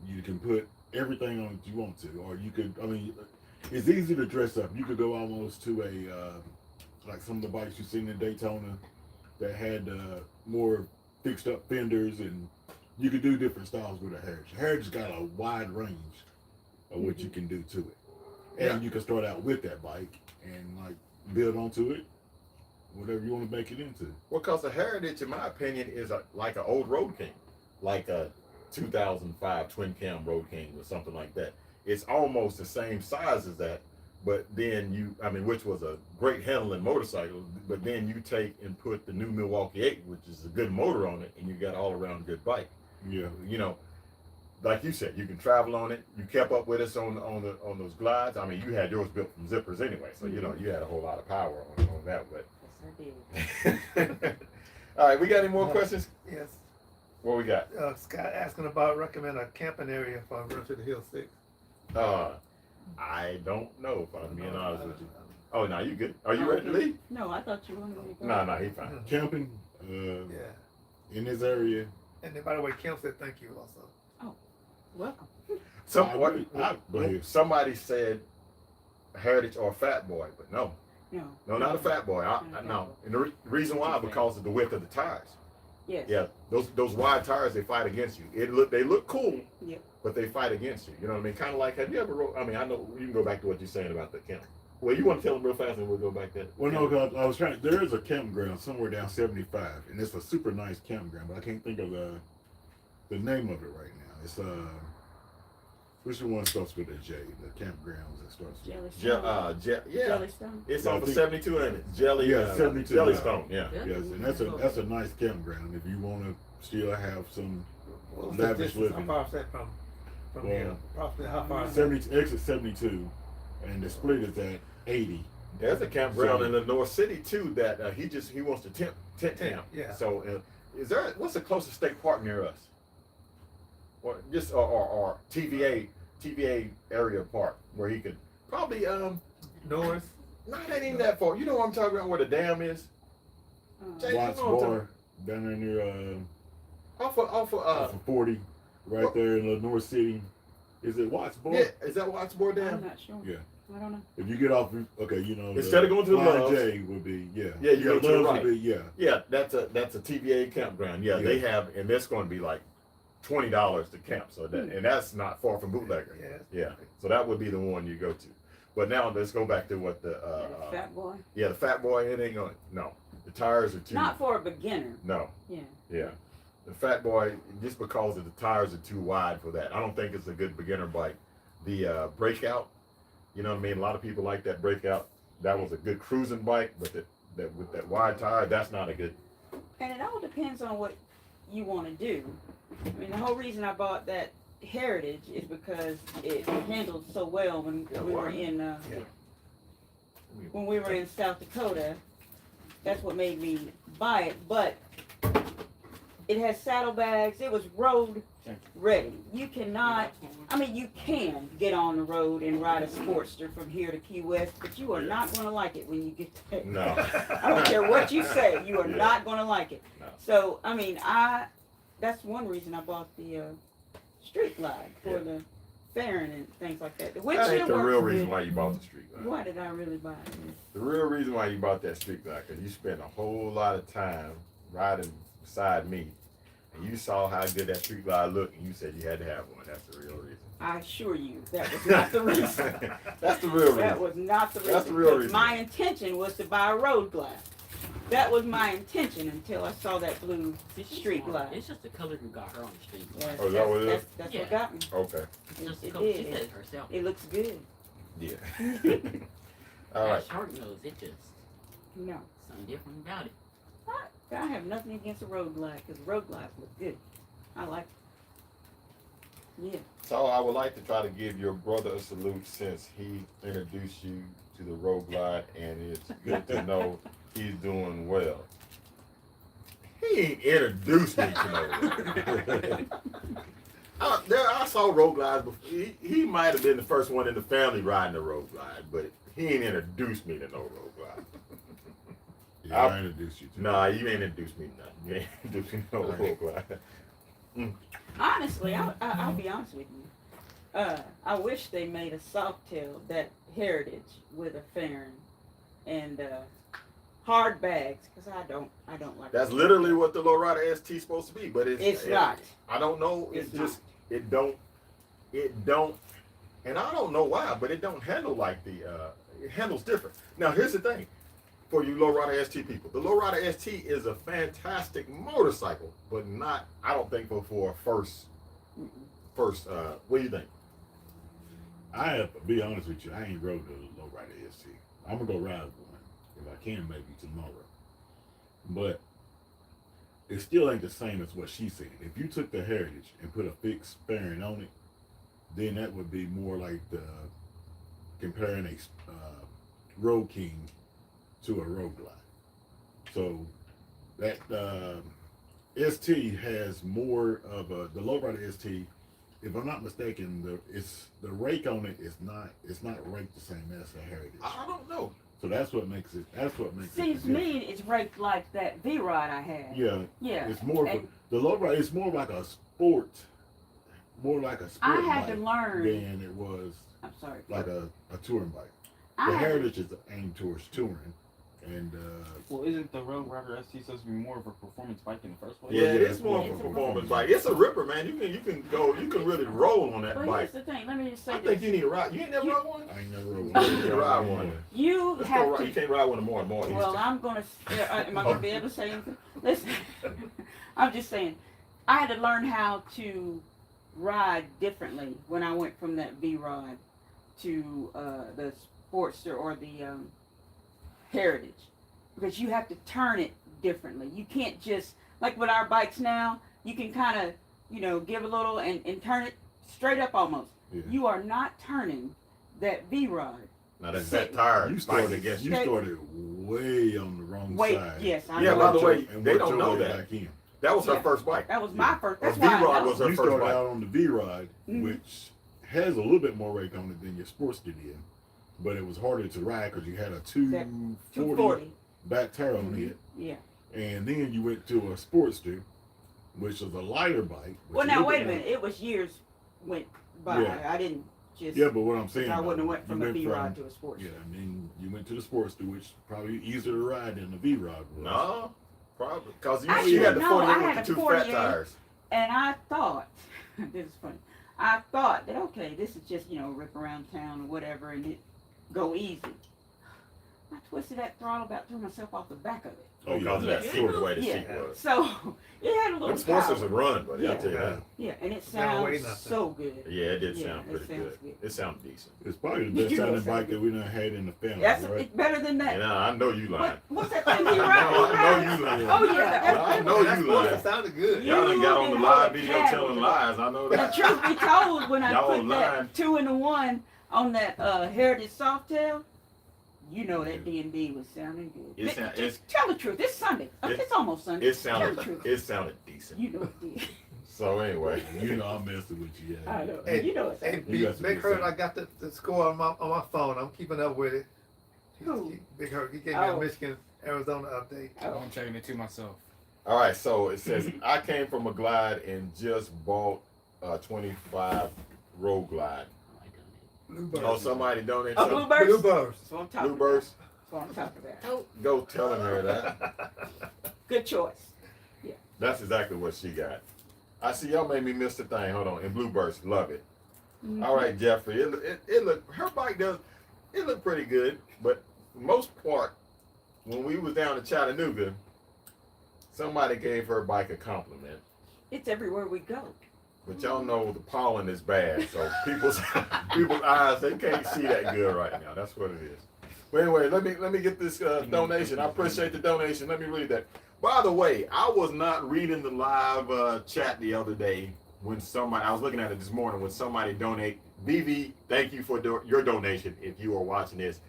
You can put everything on it you want to, or you could. I mean, it's easy to dress up. You could go almost to a like some of the bikes you've seen in Daytona that had more fixed up fenders, and you could do different styles with a Heritage. Heritage got a wide range of what you can do to it, and you can start out with that bike and like build onto it, whatever you want to make it into. Well, because the Heritage, in my opinion, is like an old Road King, like a 2005 twin cam Road King or something like that. It's almost the same size as that, but then which was a great handling motorcycle, but then you take and put the new Milwaukee 8, which is a good motor on it, and you got all around good bike. Yeah. You know, like you said, you can travel on it. You kept up with us on those glides. I mean, you had yours built from zippers anyway, so you know you had a whole lot of power on that. But Yes, I did. all right, we got any more questions? Yes. What we got? Scott asking about recommend a camping area for Run to the Hill 6. I don't know if I'm being honest with you. Oh, no, you good? Are you ready to leave? No, I thought you wanted me to go. No, he fine. Camping Yeah. in this area. And then, by the way, Kim said thank you also. Welcome. Somebody said Heritage or Fat Boy, but no, not a Fat Boy. No, and the reason why, because of the width of the tires. Yes. Yeah, those wide tires, they fight against you. They look cool, Yep. but they fight against you. You know what I mean? Kind of like, have you ever rode? I mean, I know you can go back to what you're saying about the camp. Well, you want to tell them real fast, and we'll go back there. Well, no, 'cause I was trying. There is a campground somewhere down 75, and it's a super nice campground, but I can't think of the name of it right now. It's which one starts with a J? The campgrounds that starts with Jellystone. It's Yeah, I off of think- 72, ain't it? Jelly, Yeah, 72. Jellystone, yeah. Yes, and that's a nice campground if you want to still have some What's the lavish distance? How living. far is that from Well, here? Roughly how far is that? 70 exit 72, and the split is at 80. There's a campground in the North City too that he wants to tent camp. Yeah. So what's the closest state park near us? Or just or TVA area park where he could probably North? not ain't that far. You know what I'm talking about, where the dam is? Jay, Watts you know what I'm Bar down there near off off of 40, right there in the North City. Is it Watts Bar? yeah, is that Watts Bar I'm Dam? not sure. Yeah. I don't know. If you get off, okay, you know. Instead of going to the Flying Loves. J would be Yeah, you go to the Loves right. would be, yeah. Yeah, that's a TVA campground. Yeah, they have, and that's going to be like $20 to camp. So and that's not far from Bootlegger. Yes. Yeah, so that would be the one you go to. But now let's go back to what the Fat Boy. yeah, the Fat Boy. It ain't going. No, the tires are too. Not for a beginner. No. Yeah. Yeah, the Fat Boy, just because of the tires are too wide for that. I don't think it's a good beginner bike. The Breakout, you know what I mean. A lot of people like that Breakout. That was a good cruising bike, but that with that wide tire, that's not a good. And it all depends on what you want to do. I mean, the whole reason I bought that Heritage is because it handled so well when we were in South Dakota. That's what made me buy it. But it has saddlebags. It was road ready. You cannot. I mean, you can get on the road and ride a Sportster from here to Key West, but you are not going to like it when you get there. No. I don't care what you say. You are Yeah. not going to like it. No. So, I mean, that's one reason I bought the Street Glide for the fairing and things like that. The That windshield ain't the works real good. reason why you bought the Street Glide. Why did I really buy it? The real reason why you bought that Street Glide, because you spent a whole lot of time riding beside me, and you saw how good that Street Glide looked, and you said you had to have one. That's the real reason. I assure you, that was not the reason. That's the real reason. That was not the reason. That's the real reason. My intention was to buy a Road Glide. That was my intention until I saw that blue Street Glide. It's just the color you got her on the street. Yes, Oh, is that what it is? That's Yeah. what got me. Okay. It's just the It color. She did. said it herself. It looks good. Yeah. All That right. shark nose, it just No. something different about it. I have nothing against a Road Glide because Road Glides look good. I like it. Yeah. So I would like to try to give your brother a salute since he introduced you to the Road Glide, and it's good to know he's doing well. He ain't introduced me to no. I saw road glides before. He might have been the first one in the family riding a road glide, but he ain't introduced me to no road glide. Yeah, I introduced you to Nah, you ain't introduced me to nothing. You ain't introduced me to no road glide. Honestly, I'll be honest with you. I wish they made a Softail that heritage with a fairing and hard bags, because I don't like. That's literally what the lowrider ST is supposed to be, but It's not. I don't know. It's just it don't, and I don't know why, but it don't handle like the it handles different. Now here's the thing, for you lowrider ST people, the lowrider ST is a fantastic motorcycle, but not, I don't think for a first. What do you think? I have to be honest with you, I ain't rode the lowrider ST. I'm gonna go ride one if I can, maybe tomorrow. But it still ain't the same as what she said. If you took the Heritage and put a fixed fairing on it, then that would be more like comparing a Road King to a Road Glide. So that ST has more of the lowrider ST. If I'm not mistaken, the rake on it is not raked the same as the Heritage. I don't know. So that's what makes it. Seems to me it's raked like that V-Rod I had. Yeah. Yeah. It's more of And the lowrider. It's more like a sport. More like a sport I had bike to learn. than it was I'm sorry. like a touring bike. I The had to- Heritage is aimed towards touring, and Well, isn't the Road Rider ST supposed to be more of a performance bike in the first place? Yeah, yeah, it's it's more more of a of a performance performance bike. It's a ripper, man. You can really roll on that But bike. here's the thing. Let me just say I this. think you need to ride. You ain't never ride one? I ain't never rode You one. need to ride one. You Let's have go ride. to. You can't ride one tomorrow. Well, I'm gonna. Am I gonna be able to say anything? Listen, I'm just saying. I had to learn how to ride differently when I went from that V-Rod to the Sportster or the Heritage, because you have to turn it differently. You can't just like with our bikes now. You can kind of give a little and turn it straight up almost. Yeah. You are not turning that V-Rod. Now that's that tire. You fighting started. against You started way on the wrong Wait, side. yes, I Yeah, know. by the way, And they worked don't your know way that. back in. That was her Yeah. first bike. That was my first. That's A why I V-Rod know. was her You first started bike. out on the V-Rod, Mhm. which has a little bit more rake on it than your Sportster did, but it was harder to ride because you had a 240 240. back tire on Mhm. it, Yeah. and then you went to a Sportster, which was a lighter bike. which Well, is now little wait a bit more- minute. It was years went by. Yeah. I didn't just. Yeah, but what I'm saying, I wouldn't have though, went from you a V-Rod from- to a sports. Yeah, and then you went to the Sportster, which probably easier to ride than the V-Rod was. No, probably because Actually, you had the no, 48 I with had the a two 48. fat tires. And I thought, this is funny. I thought that okay, this is just rip around town or whatever, and it go easy. I twisted that throttle, about threw myself off the back of it. Oh, Because of yeah. that seat, the way the Yeah. seat was. So it had a little Them sponsors power. are run, buddy. I'll Yeah. tell you that. Yeah, and it Now, wait, sounds nothing. so good. Yeah, it did Yeah, sound it pretty sounds good. good. It sounded decent. It's probably the You best know sounding what bike I'm that we done had in the family, That's right? it's better than that. And I know you lying. What's that thing he I ride? know you lying. Oh yeah, I know That's you cool. lying. That sounded good. Yeah. Y'all done got on the You live didn't video have telling it. lies. I know The that. truth be told, when I Y'all put lying. that 2-in-1 on that Heritage Softail, that D&D was sounding good. It sound- Just tell the truth. It's Sunday. It's almost Sunday. It Tell the truth. sounded decent. You know it did. So anyway, You know I'm messing with you. Yeah. I know. Hey, You know it's Hey, Sunday. You got some Big good Hurt, sound. I got the score on my phone. I'm keeping up with it. Who? Big Hurt, he gave me Oh. a Michigan, Arizona update. Oh. I'm checking it to myself. all right. So it says I came from a Glide and just bought a 25 Road Glide. Bluebird. Oh, somebody donated Oh, something. Bluebirds? Bluebirds. That's what I'm talking Bluebirds. about. That's what I'm talking about. Don't go telling her that. Good choice. That's exactly what she got. I see y'all made me miss the thing. Hold on. And Bluebirds, love it. All right, Jeffrey. It look her bike does. It looked pretty good, but most part when we was down in Chattanooga, somebody gave her bike a compliment. It's everywhere we go. But y'all know the pollen is bad, so people's eyes, they can't see that good right now. That's what it is. But anyway, let me get this donation. I appreciate the donation. Let me read that. By the way, I was not reading the live chat the other day when somebody, I was looking at it this morning when somebody donate. VV, thank you for your donation. If you are watching this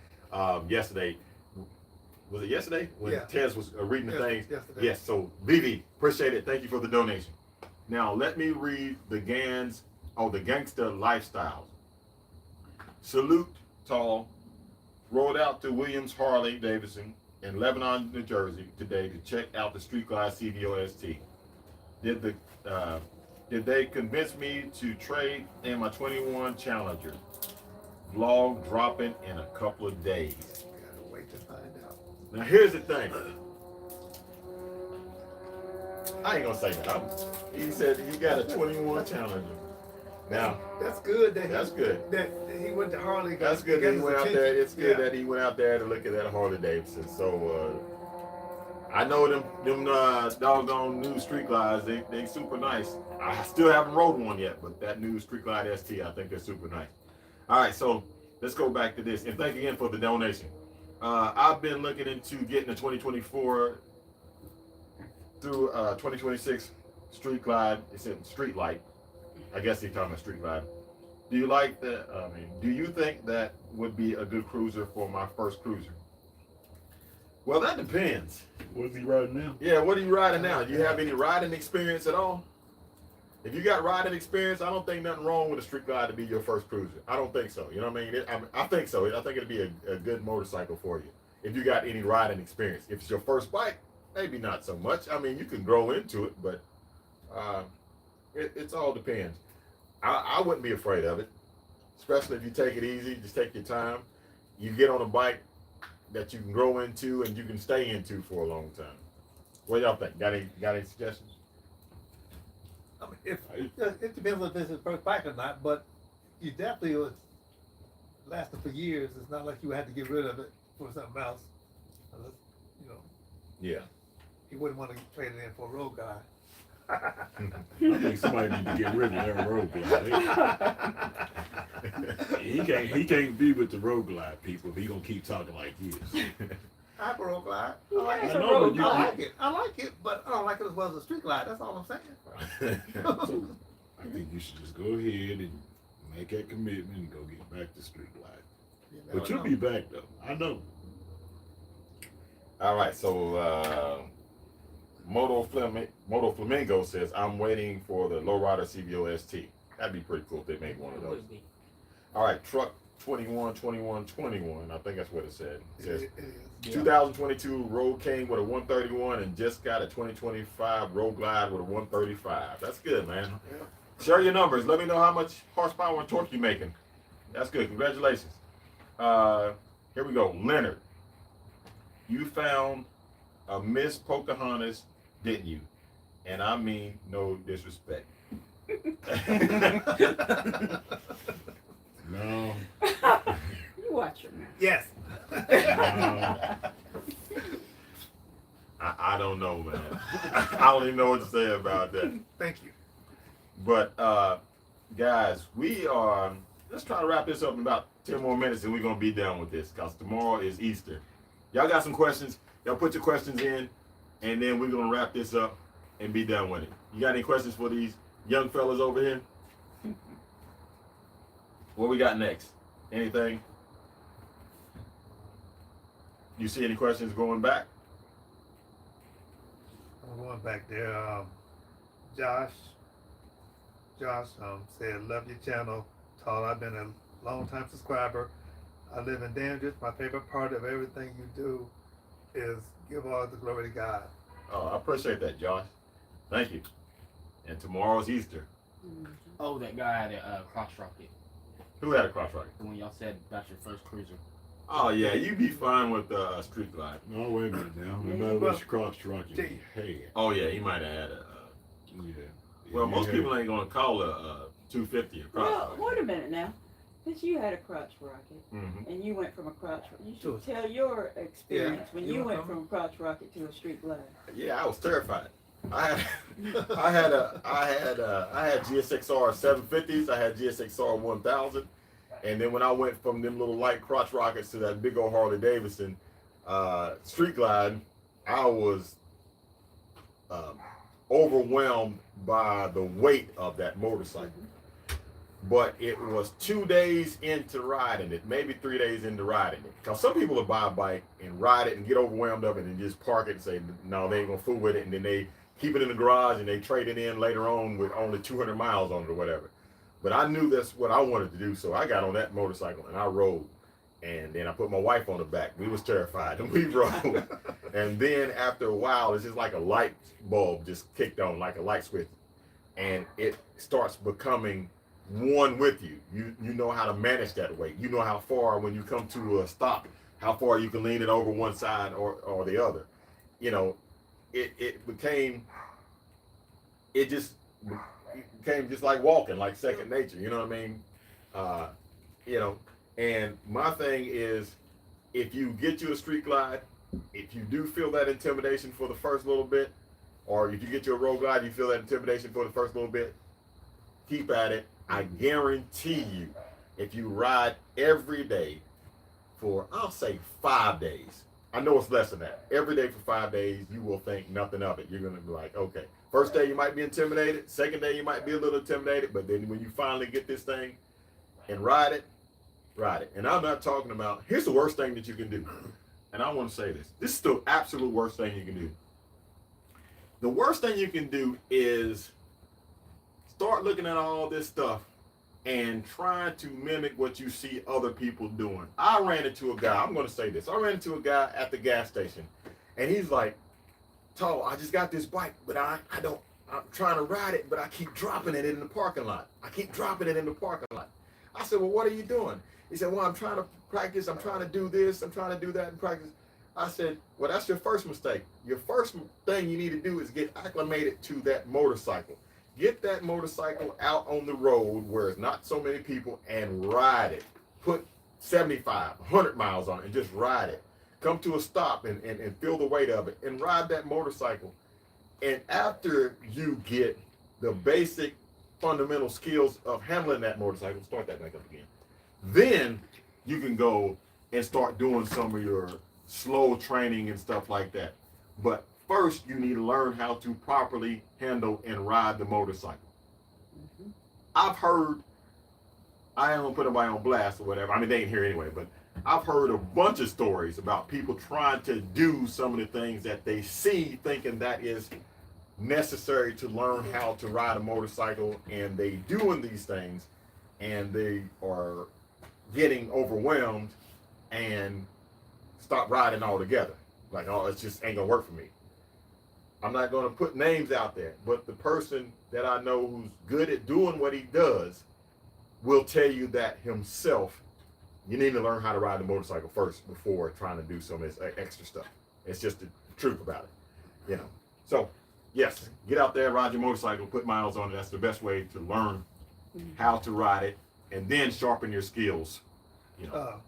yesterday, was it yesterday when Yeah. Tez was reading the things? Yesterday. Yes. So Vivi, appreciate it. Thank you for the donation. Now let me read the gangster lifestyles. Salute tall. Rode out to Williams Harley-Davidson in Lebanon, New Jersey today to check out the Street Glide CVOST. Did they convince me to trade in my 21 Challenger? Vlog dropping in a couple of days. Gotta wait to find out. Now here's the thing. I ain't gonna say that. He said he got a 21 Challenger. Now That's good. that's good. That he went to Harley. That's good that he went out there. It's good Yeah. that he went out there to look at that Harley Davidson. So I know them doggone new Street Glides. They super nice. I still haven't rode one yet, but that new Street Glide ST, I think they're super nice. All right, so let's go back to this. And thank you again for the donation. I've been looking into getting a 2024 through 2026 Street Glide. It's in Street Light. I guess he's talking about Street Glide. Do you like that? Do you think that would be a good cruiser for my first cruiser? Well, that depends. What's he riding now? Yeah, what are you riding now? Do you have any riding experience at all? If you got riding experience, I don't think nothing wrong with a Street Glide to be your first cruiser. I don't think so. You know what I mean? I think so. I think it'd be a good motorcycle for you if you got any riding experience. If it's your first bike, maybe not so much. I mean, you can grow into it, but it's all depends. I wouldn't be afraid of it, especially if you take it easy. Just take your time. You get on a bike that you can grow into and you can stay into for a long time. What y'all think? Got any suggestions? I mean, it depends if this is first bike or not, but you definitely was lasting for years. It's not like you had to get rid of it for something else. Unless, Yeah. you wouldn't want to trade it in for a road guy. I think somebody need to get rid of that road glide. He can't be with the road glide people if he gonna keep talking like this. I have a road glide. He has I a know, road but you- I glide. like it. I like it, but I don't like it as well as a street glide. That's all I'm saying. So, I think you should just go ahead and make that commitment and go get back to street glide. You But never you'll know. be back though. I know. All right, so Moto Flamingo says, I'm waiting for the Lowrider CVO ST. That'd be pretty cool if they made one of It those. would be. All right, Truck 212121, I think that's what it said. It says, It is. Yeah. 2022 Road King with a 131 and just got a 2025 Road Glide with a 135. That's good, man. Yeah. Share your numbers. Let me know how much horsepower and torque you're making. That's good. Congratulations. Here we go. Leonard, you found a Miss Pocahontas, didn't you? And I mean no disrespect. No. You watch your mouth. Yes. I don't know, man. I don't even know what to say about that. Thank you. But guys, let's try to wrap this up in about 10 more minutes and we're gonna be done with this because tomorrow is Easter. Y'all got some questions? Y'all put your questions in and then we're gonna wrap this up and be done with it. You got any questions for these young fellas over here? What we got next? Anything? You see any questions going back? I'm going back there. Josh said, love your channel. Tall, I've been a long time subscriber. I live in Dandridge. My favorite part of everything you do is give all the glory to God. Oh, I appreciate that, Josh. Thank you. And tomorrow's Easter. Oh, that guy had a cross rocket. Who had a cross rocket? The one y'all said about your first cruiser. Oh yeah, you be fine with Street Glide. No, wait a minute now. Yeah, Nobody well, lets you cross rock your head. Oh yeah, he might have had a. Yeah. Well, most Yeah. people ain't gonna call a 250 a cross Well, rocket. wait a minute now. Since you had a crotch rocket Mhm. and you went from a crotch rocket, you Sure. should tell your experience when you you went went from a crotch rocket to a street glide. Yeah, I was terrified. I had GSXR 750s. I had GSXR 1000, and then when I went from them little light crotch rockets to that big old Harley-Davidson Street Glide, I was overwhelmed by the weight of that motorcycle. but it was 2 days into riding it, maybe 3 days into riding it. Because some people will buy a bike and ride it and get overwhelmed of it and just park it and say, no, they ain't gonna fool with it. And then they keep it in the garage and they trade it in later on with only 200 miles on it or whatever. But I knew that's what I wanted to do. So I got on that motorcycle and I rode. And then I put my wife on the back. We was terrified and we rode. And then after a while, it's just like a light bulb just kicked on, like a light switch. And it starts becoming one with you. You know how to manage that weight. You know how far when you come to a stop, how far you can lean it over one side or the other. You know, it became just like walking, like second nature. You know what I mean? You know, and my thing is, if you get you a street glide, if you do feel that intimidation for the first little bit, or if you get you a road glide, you feel that intimidation for the first little bit, keep at it. I guarantee you, if you ride every day for, I'll say 5 days, I know it's less than that. Every day for 5 days, you will think nothing of it. You're going to be like, okay, first day you might be intimidated. Second day you might be a little intimidated. But then when you finally get this thing and ride it. And I'm not talking about, here's the worst thing that you can do. And I want to say this. This is the absolute worst thing you can do. The worst thing you can do is start looking at all this stuff and trying to mimic what you see other people doing. I ran into a guy, I'm going to say this. I ran into a guy at the gas station, and he's like, "Tall, I just got this bike, but I'm trying to ride it, but I keep dropping it in the parking lot. I I said, "Well, what are you doing?" He said, "Well, I'm trying to practice. I'm trying to do this. I'm trying to do that and practice." I said, "Well, that's your first mistake. Your first thing you need to do is get acclimated to that motorcycle. Get that motorcycle out on the road where it's not so many people and ride it. Put 75, 100 miles on it and just ride it. Come to a stop and feel the weight of it and ride that motorcycle. And after you get the basic fundamental skills of handling that motorcycle," start that back up again, "then you can go and start doing some of your slow training and stuff like that. But first, you need to learn how to properly handle and ride the motorcycle." I've heard, I ain't gonna put anybody on blast or whatever. I mean, they ain't here anyway, but I've heard a bunch of stories about people trying to do some of the things that they see, thinking that is necessary to learn how to ride a motorcycle, and they doing these things, and they are getting overwhelmed and stop riding altogether. Like, oh, it just ain't gonna work for me. I'm not gonna put names out there, but the person that I know who's good at doing what he does will tell you that himself. You need to learn how to ride the motorcycle first before trying to do some of this extra stuff. It's just the truth about it, you know. So, yes, get out there, ride your motorcycle, put miles on it. That's the best way to learn how to ride it, and then sharpen your skills, you know.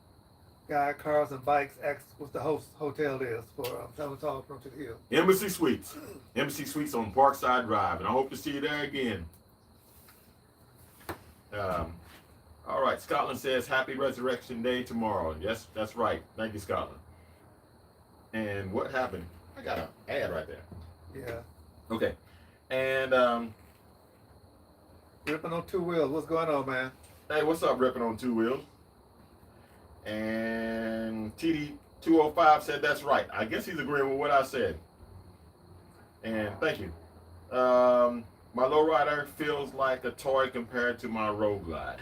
Guy, Cars and Bikes asks what the hotel is for Tall from to the Hill. Embassy Suites. Embassy Suites on Parkside Drive, and I hope to see you there again. All right, Scotland says, "Happy Resurrection Day tomorrow." Yes, that's right. Thank you, Scotland. And what happened? I got an ad right there. Yeah. Okay. And Ripping on Two Wheels. What's going on, man? hey, what's up, Ripping on Two Wheels? And TD205 said that's right. I guess he's agreeing with what I said. And thank you. My lowrider feels like a toy compared to my road glide.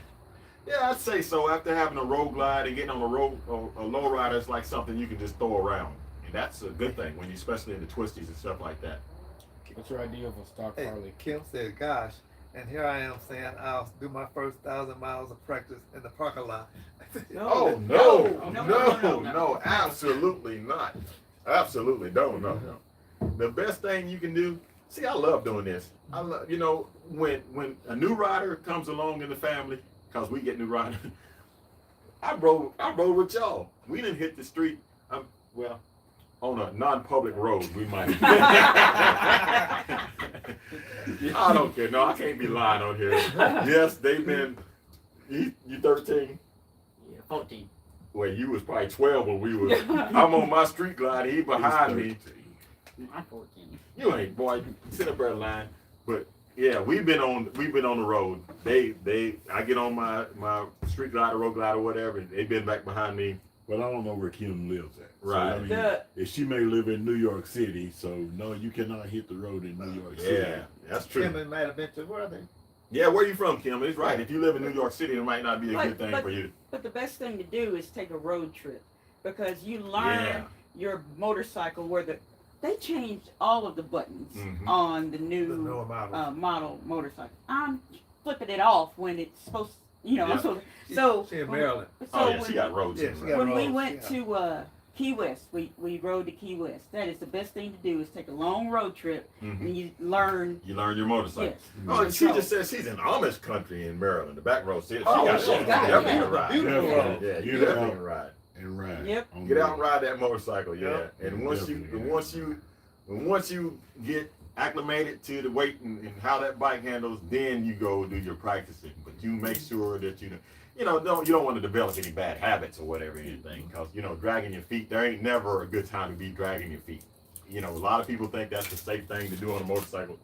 Yeah, I'd say so. After having a road glide and getting on a lowrider, it's like something you can just throw around. And that's a good thing, when you, especially in the twisties and stuff like that. What's your idea of a stock Hey, Harley? Kim said, "Gosh," and here I am saying I'll do my first 1,000 miles of practice in the parking lot. Oh, no, absolutely not. Absolutely, no. The best thing you can do, see, I love doing this. I love, you know, when a new rider comes along in the family, because we get new riders, I rode with y'all. We didn't hit the street, well, on a non-public road, we might. I don't care. No, I can't be lying on here. Yes, they've been, you 13? Yeah, 14. Well, you was probably 12 when we was. I'm on my street glide. He behind me. I'm 14. You ain't, boy. Sit up there lying. But Yeah, we've been on the road. I get on my street glider, road glider, whatever. And they've been back behind me. But I don't know where Kim lives at. Right. So, I mean, The- if she may live in New York City, so no, you cannot hit the road in New York City. Yeah, that's true. Kim might have been to where are they? Yeah, where you from, Kim? It's right. If you live in New York City, it might not be a good thing for you. But the best thing to do is take a road trip because you learn Yeah. your motorcycle where they changed all of the buttons Mhm. on the The new newer model. model motorcycle. I'm flipping it off when it's supposed, Yeah. I'm so She in Maryland. Oh yeah, when, she got roads. Yeah, in she her. got when we roads, went yeah. to Key West, we rode to Key West. That is the best thing to do is take a long road trip Mhm. and you learn. You learn your motorcycle. Yes. Oh, and she So- just said she's in Amish country in Maryland, the back road. She Oh, got she's she got it, definitely yeah. can ride. Beautiful Yeah, road. yeah, you Get definitely out. can ride. And ride. Yep. on Get the out and road. ride that motorcycle, yeah. Yep. And once you get acclimated to the weight and how that bike handles, then you go do your practicing. But you make sure that you don't want to develop any bad habits or whatever, anything, because dragging your feet. There ain't never a good time to be dragging your feet. A lot of people think that's the safe thing to do on a motorcycle.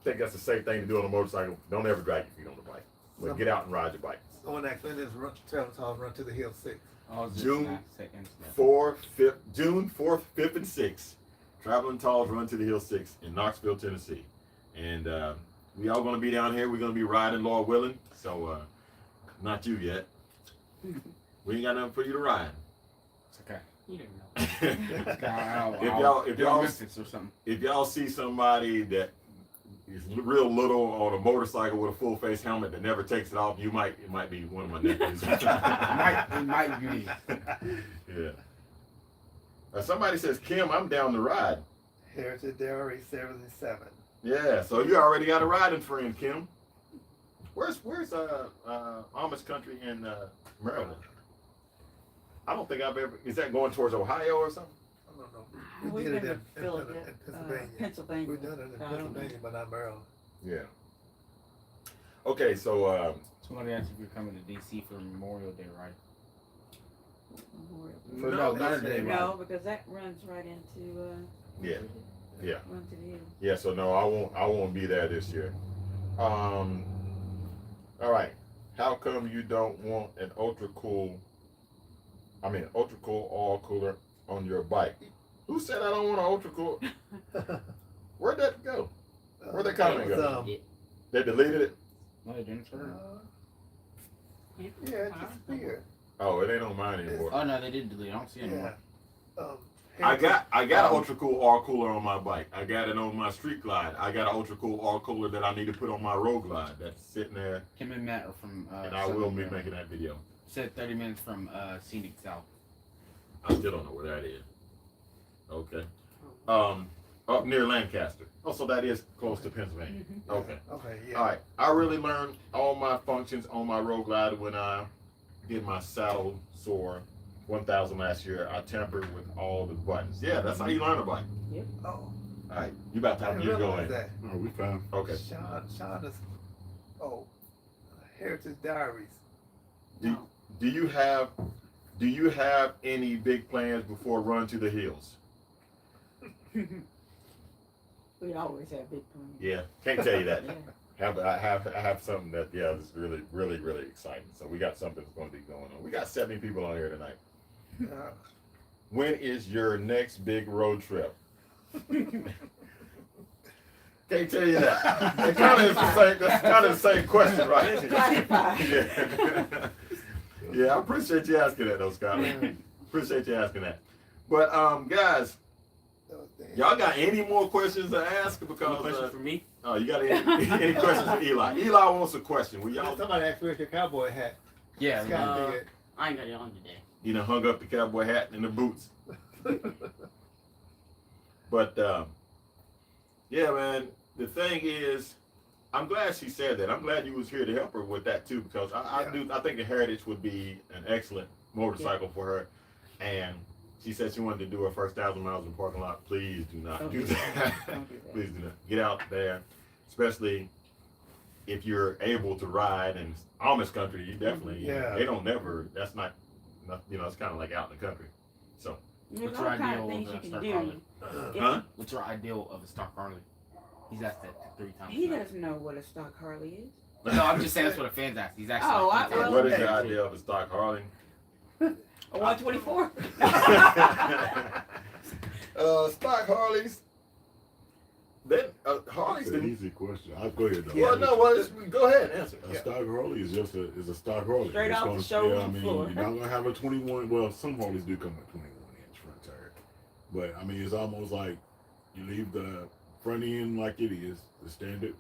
Think that's the safe thing to do on a motorcycle. Don't ever drag your feet on the bike. But get out and ride your bike. Someone asked when this Travis Hall run to the hill 6. Oh, just June not seconds. 4th, June 4th, 5th, and 6th. Traveling Talls Run to the Hill 6 in Knoxville, Tennessee. And we all going to be down here. We're going to be riding, Lord willing. So, not you yet. We ain't got nothing for you to ride. It's okay. You didn't know. If y'all Memphis or something. if y'all see somebody that is real little on a motorcycle with a full face helmet that never takes it off, it might be one of my nephews. It might be. Yeah. Somebody says, Kim, I'm down to ride. Heritage Dairy 77. Yeah, so you already got a riding friend, Kim. Where's Amish country in Maryland? I don't think I've ever. Is that going towards Ohio or something? I don't know. We've did been it to in Philadelphia, Pennsylvania. We've done it in I don't know. Pennsylvania, but not Maryland. Yeah. Okay, so Somebody asked if you're coming to DC for Memorial Day, right? Memorial. For No, not a day, right? No, because that runs right into yeah, yeah. run to the hill. Yeah, so no, I won't be there this year. All right. How come you don't want an ultra cool oil cooler on your bike? Who said I don't want an ultra cool? Where'd that go? Where'd that comment go? They deleted it? No, they didn't. Sure. Yeah, it disappeared. Oh, it ain't on mine anymore. Oh no, they did delete it. I don't see it anymore. Yeah. I got an ultra cool oil cooler on my bike. I got it on my street glide. I got an ultra cool oil cooler that I need to put on my road glide. That's sitting there, Kim and Matt are from. and I will be making that video. Said 30 minutes from Scenic South. I still don't know where that is. Okay. Up near Lancaster. Oh, so that is close to Pennsylvania. Okay. Okay, yeah. All right. I really learned all my functions on my road glider when I did my saddle sore 1000 last year. I tampered with all the buttons. Yeah, that's how you learn a bike. Oh, All right. You about I time didn't you go realize in. that. Oh, we found. Okay. Sean is, Heritage Diaries. Do you have any big plans before Run to the Hills? We always have big plans. Yeah. Can't tell you that. Yeah. I have something that is really exciting. So we got something that's going to be going on. We got 70 people on here tonight. When is your next big road trip? Can't tell you that. It kind of is the same. That's kind of the same question, right? Let's clarify. Yeah. Yeah, I appreciate you asking that, though, Scott. Appreciate you asking that. But guys, y'all got any more questions to ask? Because Question for me? oh, you got any questions for Eli? Eli wants a question. Will y'all? Somebody asked where's your cowboy hat. Yeah. Scott did. I ain't got it on today. You know, hung up the cowboy hat and the boots. But yeah, man. The thing is, I'm glad she said that. I'm glad you was here to help her with that too, because I think the Heritage would be an excellent motorcycle for her. And she said she wanted to do her first 1,000 miles in the parking lot. Please do not do that. Don't do that. Please do not. Get out there, especially if you're able to ride in Amish country. You definitely, Yeah. they don't never. That's not it's kind of like out in the country. So, There's What's all your kind of ideal things of you a can stock do. Harley? If- huh? What's your ideal of a stock Harley? He's asked that 3 times. He now. doesn't know what a stock Harley is. But no, I'm just saying that's what a fan's asked. He's actually. Oh, like, well, What is okay. your idea of a stock Harley? A 124? Stock Harleys. Then Harleys It's an didn't. easy question. I'll go ahead though. Well, no. Well, go ahead and answer. A stock Harley is just a stock Harley. Straight It's off the gonna- showroom yeah, I mean, floor. you're not gonna have a 21. Well, some Harleys do come with 21-inch front tire, but I mean, it's almost like you leave the front end like it is, the standard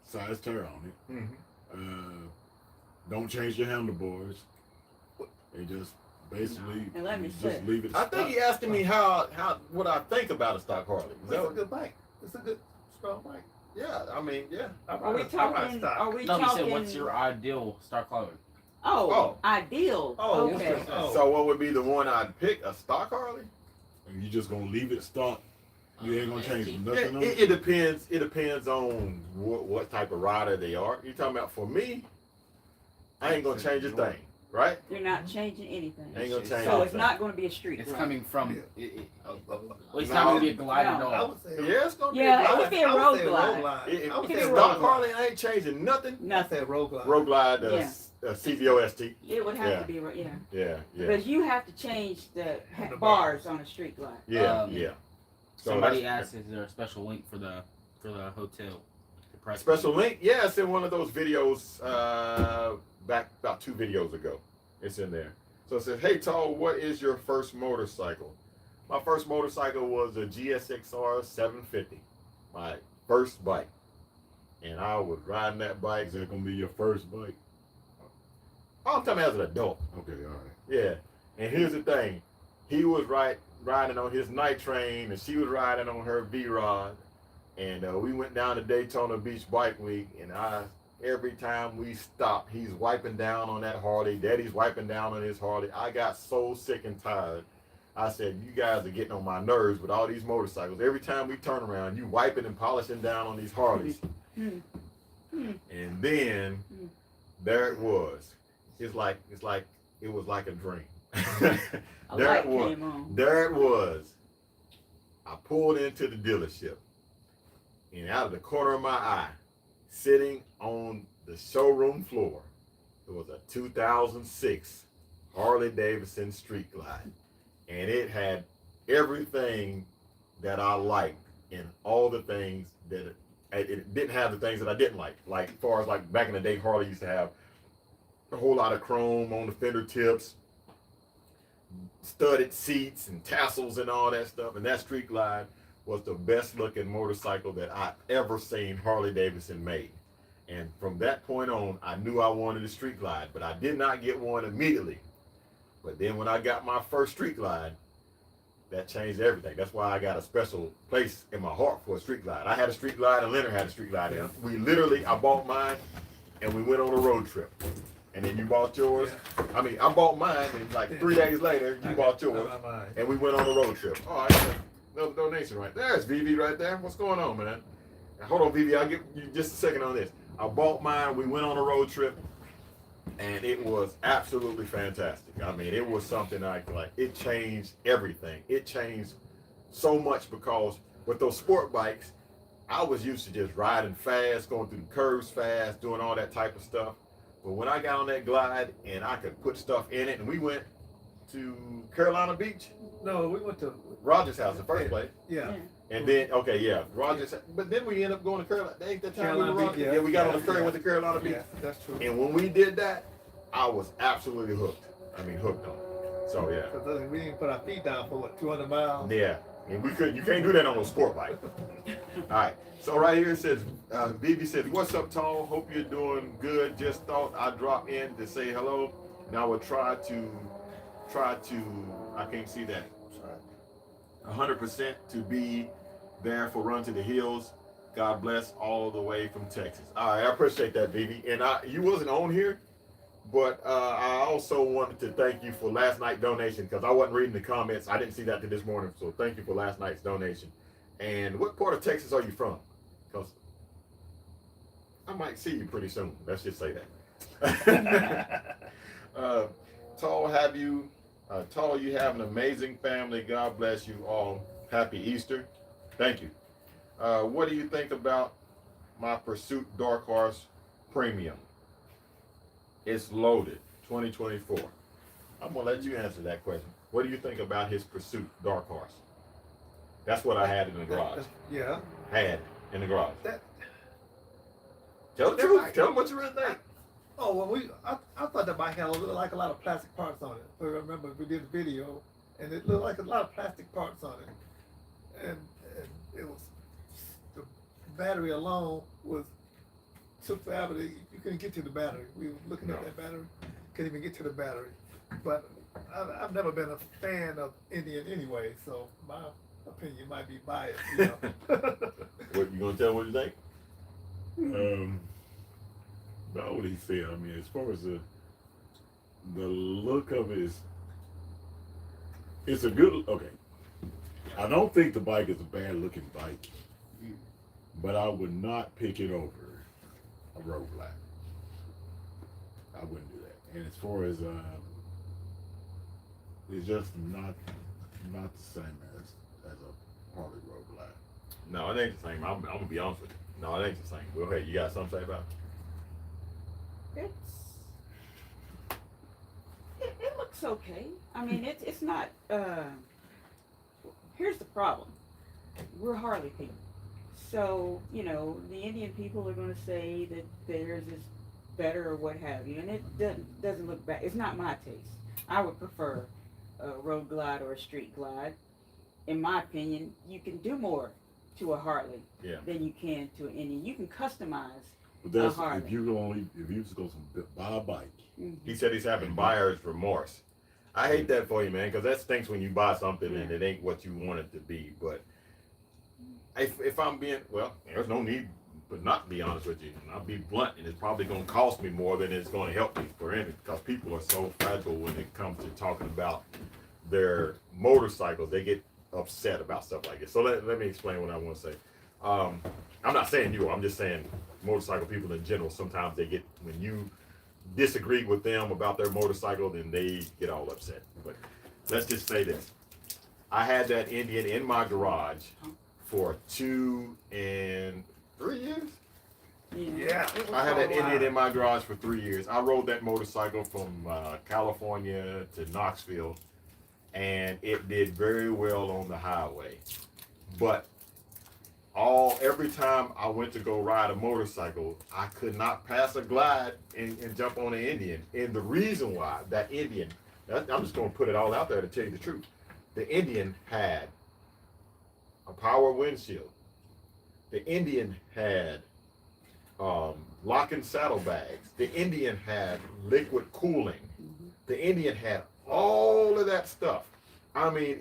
size tire on it. Mhm. Don't change your handlebars. And just basically And let me just say- leave it. I think he asking me how what I think about a stock Harley. Is It's that a what- good bike. It's a good, strong bike. yeah, I mean, yeah. Are we I ride talking? stock. Are we No, he talking? said, "What's your ideal stock Harley?" Oh, ideal. Oh, okay. oh. So what would be the one I'd pick? A stock Harley? And you just gonna leave it stock. You ain't gonna change nothing on It depends. It depends on what type of rider they are. You talking about for me? I ain't gonna change a thing, right? You're not changing anything. I ain't gonna change. So it's anything. not going to be a street. It's run. coming from. Yeah. Well, it's not going to be a glide at No. I all. would say. Yeah, it's gonna Yeah, be. it would be a I would road say glide. If I would It it's could say be road stock glide. Harley, I ain't changing nothing. I Nothing. said road glide. Road glide, Yeah. CVOST. It would have Yeah. to be, yeah. Yeah, yeah, Because you have to change the The bars on a street glide. yeah, Um, yeah. So Somebody that's- asked, "Is there a special link for the hotel?" The price Special link? Yeah, it's in one of those videos back about 2 videos ago. It's in there. So it says, "Hey, Tall, what is your first motorcycle?" My first motorcycle was a GSXR 750, my first bike. And I was riding that bike. Is that gonna be your first bike? I'm talking as an adult. Okay, all right. Yeah. And here's the thing. He was riding on his night train, and she was riding on her V-Rod. And we went down to Daytona Beach Bike Week, and every time we stopped, he's wiping down on that Harley. Daddy's wiping down on his Harley. I got so sick and tired. I said, "You guys are getting on my nerves with all these motorcycles. Every time we turn around, you wiping and polishing down on these Harleys." And then there it was. It's like it was like a dream. A There light it was. came on. There it was. I pulled into the dealership, and out of the corner of my eye, sitting on the showroom floor, it was a 2006 Harley-Davidson Street Glide, and it had everything that I liked and all the things that it didn't have the things that I didn't like. Like as far as like back in the day, Harley used to have a whole lot of chrome on the fender tips, studded seats and tassels and all that stuff. And that Street Glide was the best looking motorcycle that I ever seen Harley-Davidson made. And from that point on, I knew I wanted a Street Glide, but I did not get one immediately. But then when I got my first Street Glide, that changed everything. That's why I got a special place in my heart for a Street Glide. I had a Street Glide and Leonard had a Street Glide. And I bought mine and we went on a road trip. And then you bought yours. I mean, I bought mine and like 3 days later, you bought yours. And we went on a road trip. Oh, I got another donation right there. There's Vivi right there. What's going on, man? Now, hold on, Vivi. I'll give you just a second on this. I bought mine. We went on a road trip. And it was absolutely fantastic. I mean, it was something like it changed everything. It changed so much because with those sport bikes, I was used to just riding fast, going through the curves fast, doing all that type of stuff. But when I got on that Glide and I could put stuff in it, and we went to Carolina Beach, No, we went to Roger's house, the first place. Yeah. And then, Roger's. But then we ended up going to Carolina. Ain't that time Carolina we were Beach, Roger? Yeah, we got on the ferry, yeah. went to Carolina Beach. Yeah, that's true. And when we did that, I was absolutely hooked. I mean, hooked on it. So yeah, Because we didn't put our feet down for what, 200 miles? yeah. And you can't do that on a sport bike. All right. So right here it says, BB said, "What's up, Tall? Hope you're doing good. Just thought I'd drop in to say hello. And I will try to, I can't see that. 100% to be there for Run to the Hills. God bless all the way from Texas." All right, I appreciate that, BB. And you wasn't on here, but I also wanted to thank you for last night's donation because I wasn't reading the comments. I didn't see that till this morning, so thank you for last night's donation. And what part of Texas are you from? Because I might see you pretty soon. Let's just say that. Tall, you have an amazing family. God bless you all. Happy Easter. Thank you. What do you think about my Pursuit Dark Horse Premium. It's loaded, 2024. I'm gonna let you answer that question. What do you think about his Pursuit Dark Horse? That's what I had in the garage. Yeah. Had in the garage. That, Tell the truth. Tell them what you really think. oh, well, I thought that bike had a lot of plastic parts on it. I remember we did the video, and it looked like a lot of plastic parts on it, and it was the battery alone was took forever. You couldn't get to the battery. We were looking at that battery, couldn't even get to the battery. But I've never been a fan of Indian anyway, so my opinion might be biased. You know? What you gonna tell them what you think? About what he said. I mean, as far as the look of it is, it's a good. Okay, I don't think the bike is a bad looking bike, but I would not pick it over a road black. I wouldn't do that. And as far as it's just not the same as a Harley road black. No, it ain't the same. I'm gonna be honest with you. No, it ain't the same. Go ahead. You got something to say about it? It looks okay. I mean, it's not. Here's the problem. We're Harley people, so you know the Indian people are going to say that theirs is better or what have you, and it doesn't look bad. It's not my taste. I would prefer a road glide or a street glide. In my opinion, you can do more to a Harley than you can to an Indian. You can customize. But that's Harley. if you just go buy a bike. He said he's having buyer's remorse. I hate that for you, man, because that stinks when you buy something and it ain't what you want it to be. But if I'm being, well, there's no need but not to be honest with you. And I'll be blunt, and it's probably going to cost me more than it's going to help me for anything, because people are so fragile when it comes to talking about their motorcycles. They get upset about stuff like this. So let me explain what I want to say. I'm not saying you, I'm just saying motorcycle people in general, sometimes they get, when you disagree with them about their motorcycle, then they get all upset. But let's just say this. I had that Indian in my garage for 2 and 3 years. Yeah. I had that Indian in my garage for 3 years. I rode that motorcycle from California to Knoxville, and it did very well on the highway. But every time I went to go ride a motorcycle, I could not pass a glide and jump on an Indian. And the reason why, that Indian, I'm just going to put it all out there to tell you the truth. The Indian had a power windshield. The Indian had locking saddlebags. The Indian had liquid cooling. The Indian had all of that stuff. I mean,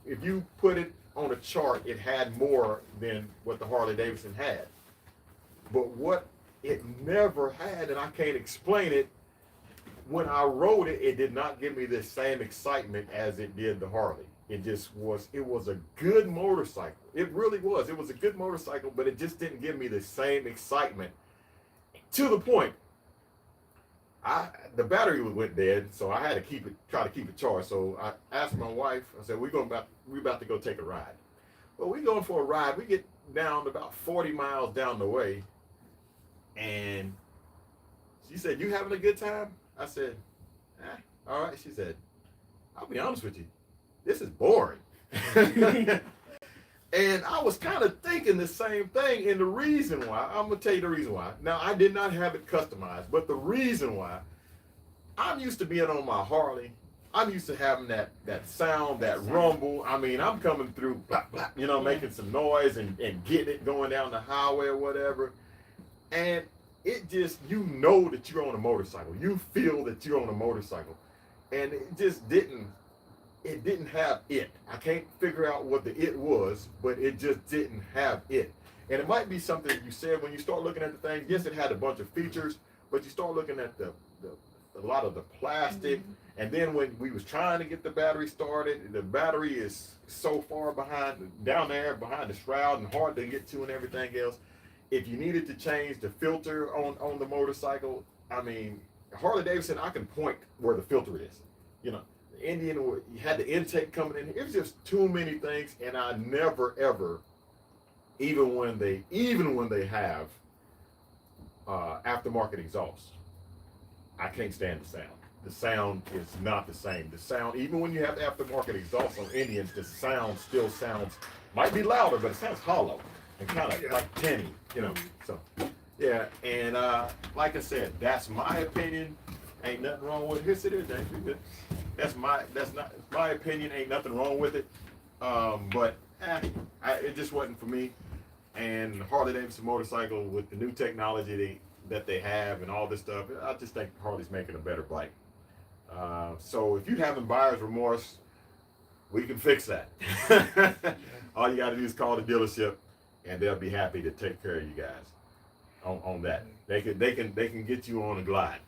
if you put it on a chart, it had more than what the Harley-Davidson had. But what it never had, and I can't explain it, when I rode it, it did not give me the same excitement as it did the Harley. It was a good motorcycle. It really was. It was a good motorcycle, but it just didn't give me the same excitement. To the point, the battery went dead, so I had to try to keep it charged. So I asked my wife, I said, we're about to go take a ride. Well, we're going for a ride. We get down about 40 miles down the way, and she said, you having a good time? I said, all right. She said, I'll be honest with you, this is boring. And I was kind of thinking the same thing, and the reason why, I'm going to tell you the reason why. Now, I did not have it customized, but the reason wwhy, I'm used to being on my Harley. I'm used to having that sound, that rumble. I mean, I'm coming through, blah, blah, making some noise and getting it going down the highway or whatever. And it just, that you're on a motorcycle. You feel that you're on a motorcycle. And it just didn't have it. I can't figure out what the it was, but it just didn't have it. And it might be something you said when you start looking at the thing. Yes, it had a bunch of features, but you start looking at a lot of the plastic. And then when we was trying to get the battery started, the battery is so far down there behind the shroud and hard to get to and everything else. If you needed to change the filter on the motorcycle, I mean, Harley-Davidson, I can point where the filter is. The Indian, you had the intake coming in. It was just too many things, and I never ever, even when they have aftermarket exhaust. I can't stand the sound. The sound is not the same. The sound, even when you have aftermarket exhaust on Indians, the sound still sounds, might be louder, but it sounds hollow and kind of like tinny, you know. So, yeah, and like I said, that's my opinion. Ain't nothing wrong with it. Here, sit here, James. We good. That's not my opinion. Ain't nothing wrong with it. But it just wasn't for me. And Harley-Davidson motorcycle with the new technology that they have and all this stuff, I just think Harley's making a better bike. So if you're having buyer's remorse, we can fix that. All you got to do is call the dealership, and they'll be happy to take care of you guys on that. They can get you on a glide.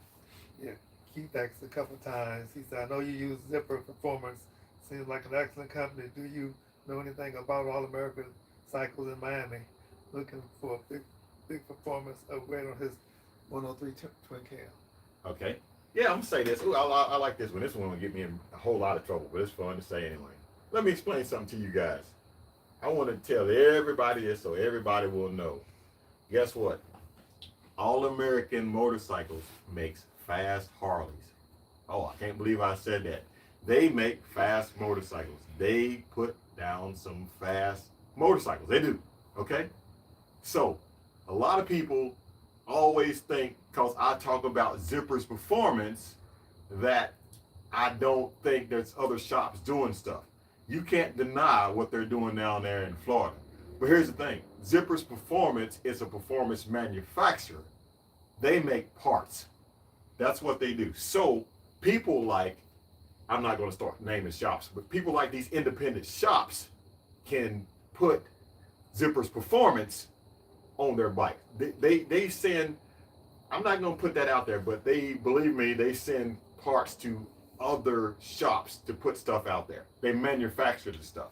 Yeah, Keith asked a couple times. He said, "I know you use Zipper Performance. Seems like an excellent company. Do you know anything about All American Cycles in Miami? Looking for a big performance upgrade on his 103 twin cam." Okay. Yeah, I'm gonna say this. Ooh, I like this one. This one will get me in a whole lot of trouble, but it's fun to say anyway. Let me explain something to you guys. I want to tell everybody this so everybody will know. Guess what? All American Motorcycles makes fast Harleys. Oh, I can't believe I said that. They make fast motorcycles. They put down some fast motorcycles. They do. Okay? So, a lot of people always think, because I talk about Zipper's performance, that I don't think there's other shops doing stuff. You can't deny what they're doing down there in Florida. But here's the thing. Zipper's Performance is a performance manufacturer. They make parts. That's what they do. So people like, I'm not going to start naming shops, but people like these independent shops can put Zipper's Performance on their bike. They send, I'm not going to put that out there, but they, believe me, they send parts to other shops to put stuff out there. They manufacture the stuff.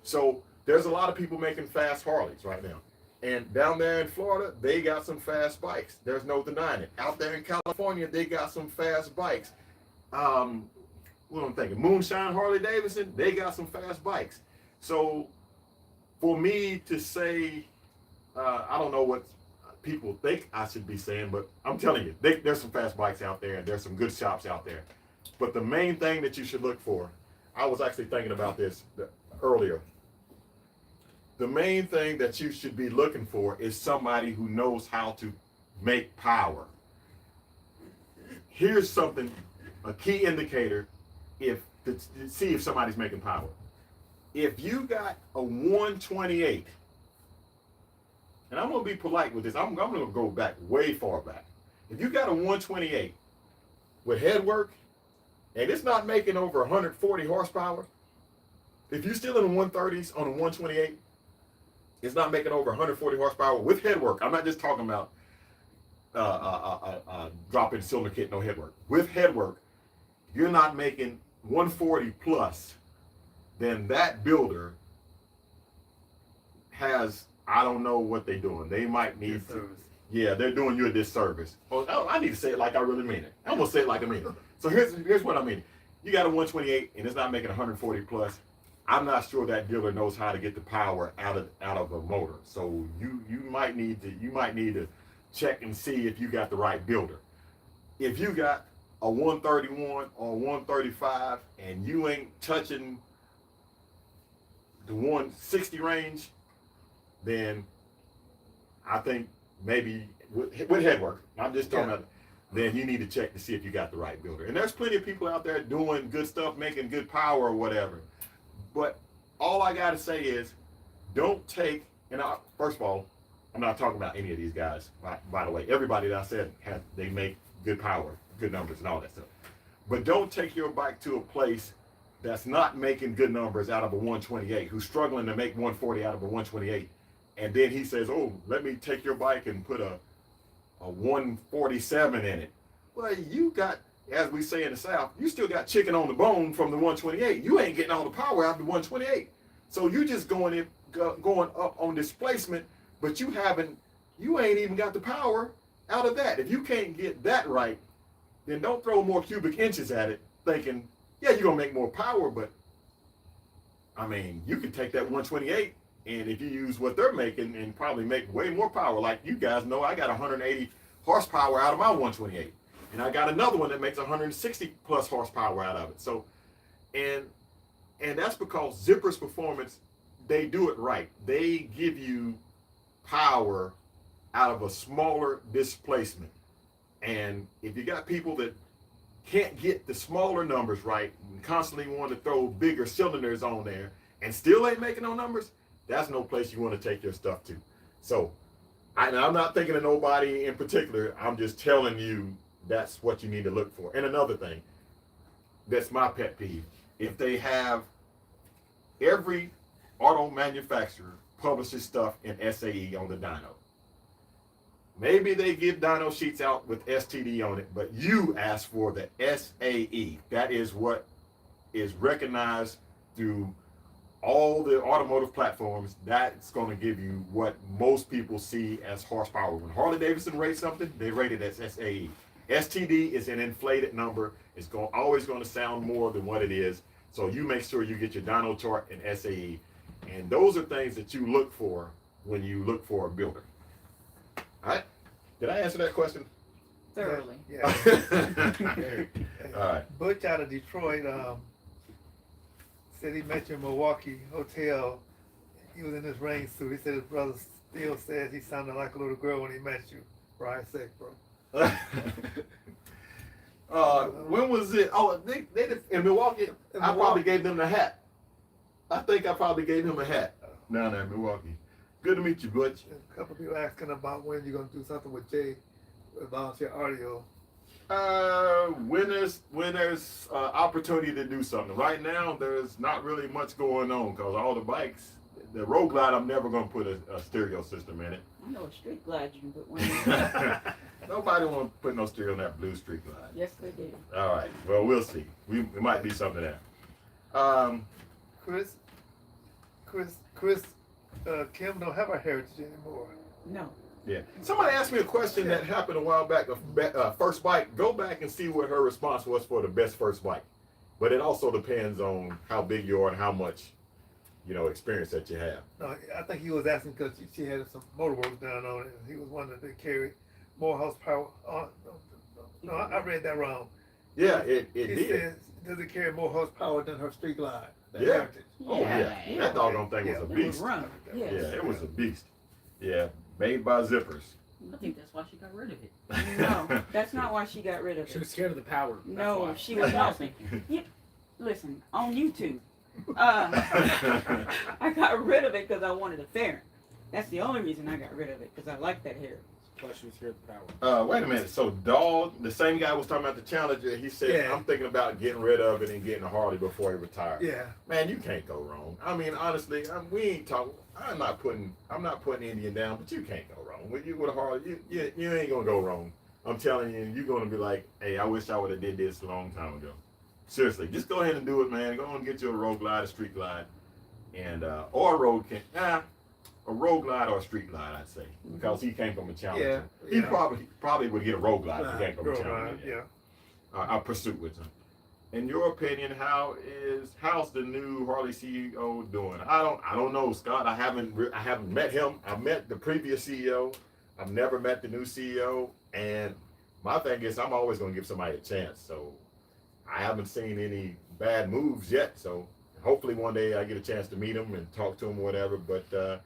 So there's a lot of people making fast Harleys right now. And down there in Florida, they got some fast bikes. There's no denying it. Out there in California, they got some fast bikes. What am I thinking? Moonshine Harley-Davidson, they got some fast bikes. So for me to say, I don't know what people think I should be saying, but I'm telling you, there's some fast bikes out there and there's some good shops out there. But the main thing that you should look for, I was actually thinking about this earlier. The main thing that you should be looking for is somebody who knows how to make power. Here's something, a key indicator to see if somebody's making power. If you got a 128, and I'm going to be polite with this, I'm going to go back, way far back. If you got a 128 with headwork, and it's not making over 140 horsepower, if you're still in the 130s on a 128, it's not making over 140 horsepower with headwork. I'm not just talking about drop-in cylinder kit, no headwork. With headwork, you're not making 140 plus, then that builder has, I don't know what they're doing. They might need to, yeah, they're doing you a disservice. Oh, I need to say it like I really mean it. I'm gonna say it like I mean it. So here's what I mean. You got a 128 and it's not making 140 plus. I'm not sure that dealer knows how to get the power out of a motor. So you might need to check and see if you got the right builder. If you got a 131 or 135 and you ain't touching the 160 range, then I think maybe with headwork, I'm just talking about, then you need to check to see if you got the right builder. And there's plenty of people out there doing good stuff, making good power or whatever. But all I got to say is, don't take, and first of all, I'm not talking about any of these guys, by the way. Everybody that I said, they make good power, good numbers and all that stuff. But don't take your bike to a place that's not making good numbers out of a 128, who's struggling to make 140 out of a 128. And then he says, oh, let me take your bike and put a 147 in it. Well, you got, as we say in the South, you still got chicken on the bone from the 128. You ain't getting all the power out of the 128. So you just going up on displacement, but you ain't even got the power out of that. If you can't get that right, then don't throw more cubic inches at it thinking, yeah, you're gonna make more power, but I mean, you can take that 128 and if you use what they're making and probably make way more power. Like you guys know, I got 180 horsepower out of my 128. And I got another one that makes 160 plus horsepower out of it. So, and that's because Zipper's Performance, they do it right. They give you power out of a smaller displacement. And if you got people that can't get the smaller numbers right and constantly want to throw bigger cylinders on there and still ain't making no numbers, that's no place you want to take your stuff to. So I'm not thinking of nobody in particular. I'm just telling you that's what you need to look for. And another thing, that's my pet peeve. If they have every auto manufacturer publishes stuff in SAE on the dyno. Maybe they give dyno sheets out with STD on it, but you ask for the SAE. That is what is recognized through all the automotive platforms. That's going to give you what most people see as horsepower. When Harley-Davidson rates something, they rate it as SAE. STD is an inflated number. It's always going to sound more than what it is. So you make sure you get your dyno chart and SAE. And those are things that you look for when you look for a builder. All right. Did I answer that question? Thoroughly. Yeah. All right. Butch out of Detroit said he met you in Milwaukee hotel. He was in his rain suit. He said his brother still says he sounded like a little girl when he met you. For Christ's sake, bro. When was it? Oh, they in Milwaukee. I probably gave them the hat. I think I probably gave him a hat down there in Milwaukee. Good to meet you, Butch. A couple people asking about when you're gonna do something with Jay with volunteer audio. When there's opportunity to do something. Right now, there's not really much going on because all the bikes, the Road Glide, I'm never gonna put a stereo system in it. I know a Street Glide you can put one in. Nobody want to put no stereo in that blue Street Glide. Yes, they do. All right. Well, we'll see. It might be something there. Chris, Kim don't have a heritage anymore. No. Yeah. Somebody asked me a question that happened a while back. First bike. Go back and see what her response was for the best first bike. But it also depends on how big you are and how much, experience that you have. No, I think he was asking because she had some motorworks down on it. And he was wondering if they carry more horsepower. No, I read that wrong. Yeah, it He did. says, does it carry more horsepower than her Street Glide? That Yeah. heritage? Oh yeah. That doggone thing was a It was beast. run. Yeah, Yes. it was a beast. Yeah, made by zippers. I think that's why she got rid of it. No, that's not why she got rid of She it. was scared of the power. That's No, why. she was That's what I not. was thinking. Listen, on YouTube, I got rid of it because I wanted a fairing. That's the only reason I got rid of it, because I like that hair. Plus she was scared of the power. Wait a minute. So, Dog, the same guy was talking about the Challenger. He said, Yeah. I'm thinking about getting rid of it and getting a Harley before he retires. Yeah. Man, you can't go wrong. I mean, honestly, we ain't talking. I'm not putting Indian down, but you can't go wrong. With a Harley, you ain't gonna go wrong. I'm telling you, you're gonna be like, hey, I wish I would have did this a long time ago. Seriously, just go ahead and do it, man. Go on and get you a Road Glide, a Street Glide, and or a Road Glide or a Street Glide, I'd say, because he came from a Challenger. Yeah, He probably would get a Road Glide if he came from a Road Challenger. Glide, yeah. I pursued with him. In your opinion, how's the new Harley CEO doing? I don't know, Scott. I haven't met him. I've met the previous CEO. I've never met the new CEO. And my thing is, I'm always going to give somebody a chance. So I haven't seen any bad moves yet. So hopefully one day I get a chance to meet him and talk to him or whatever. But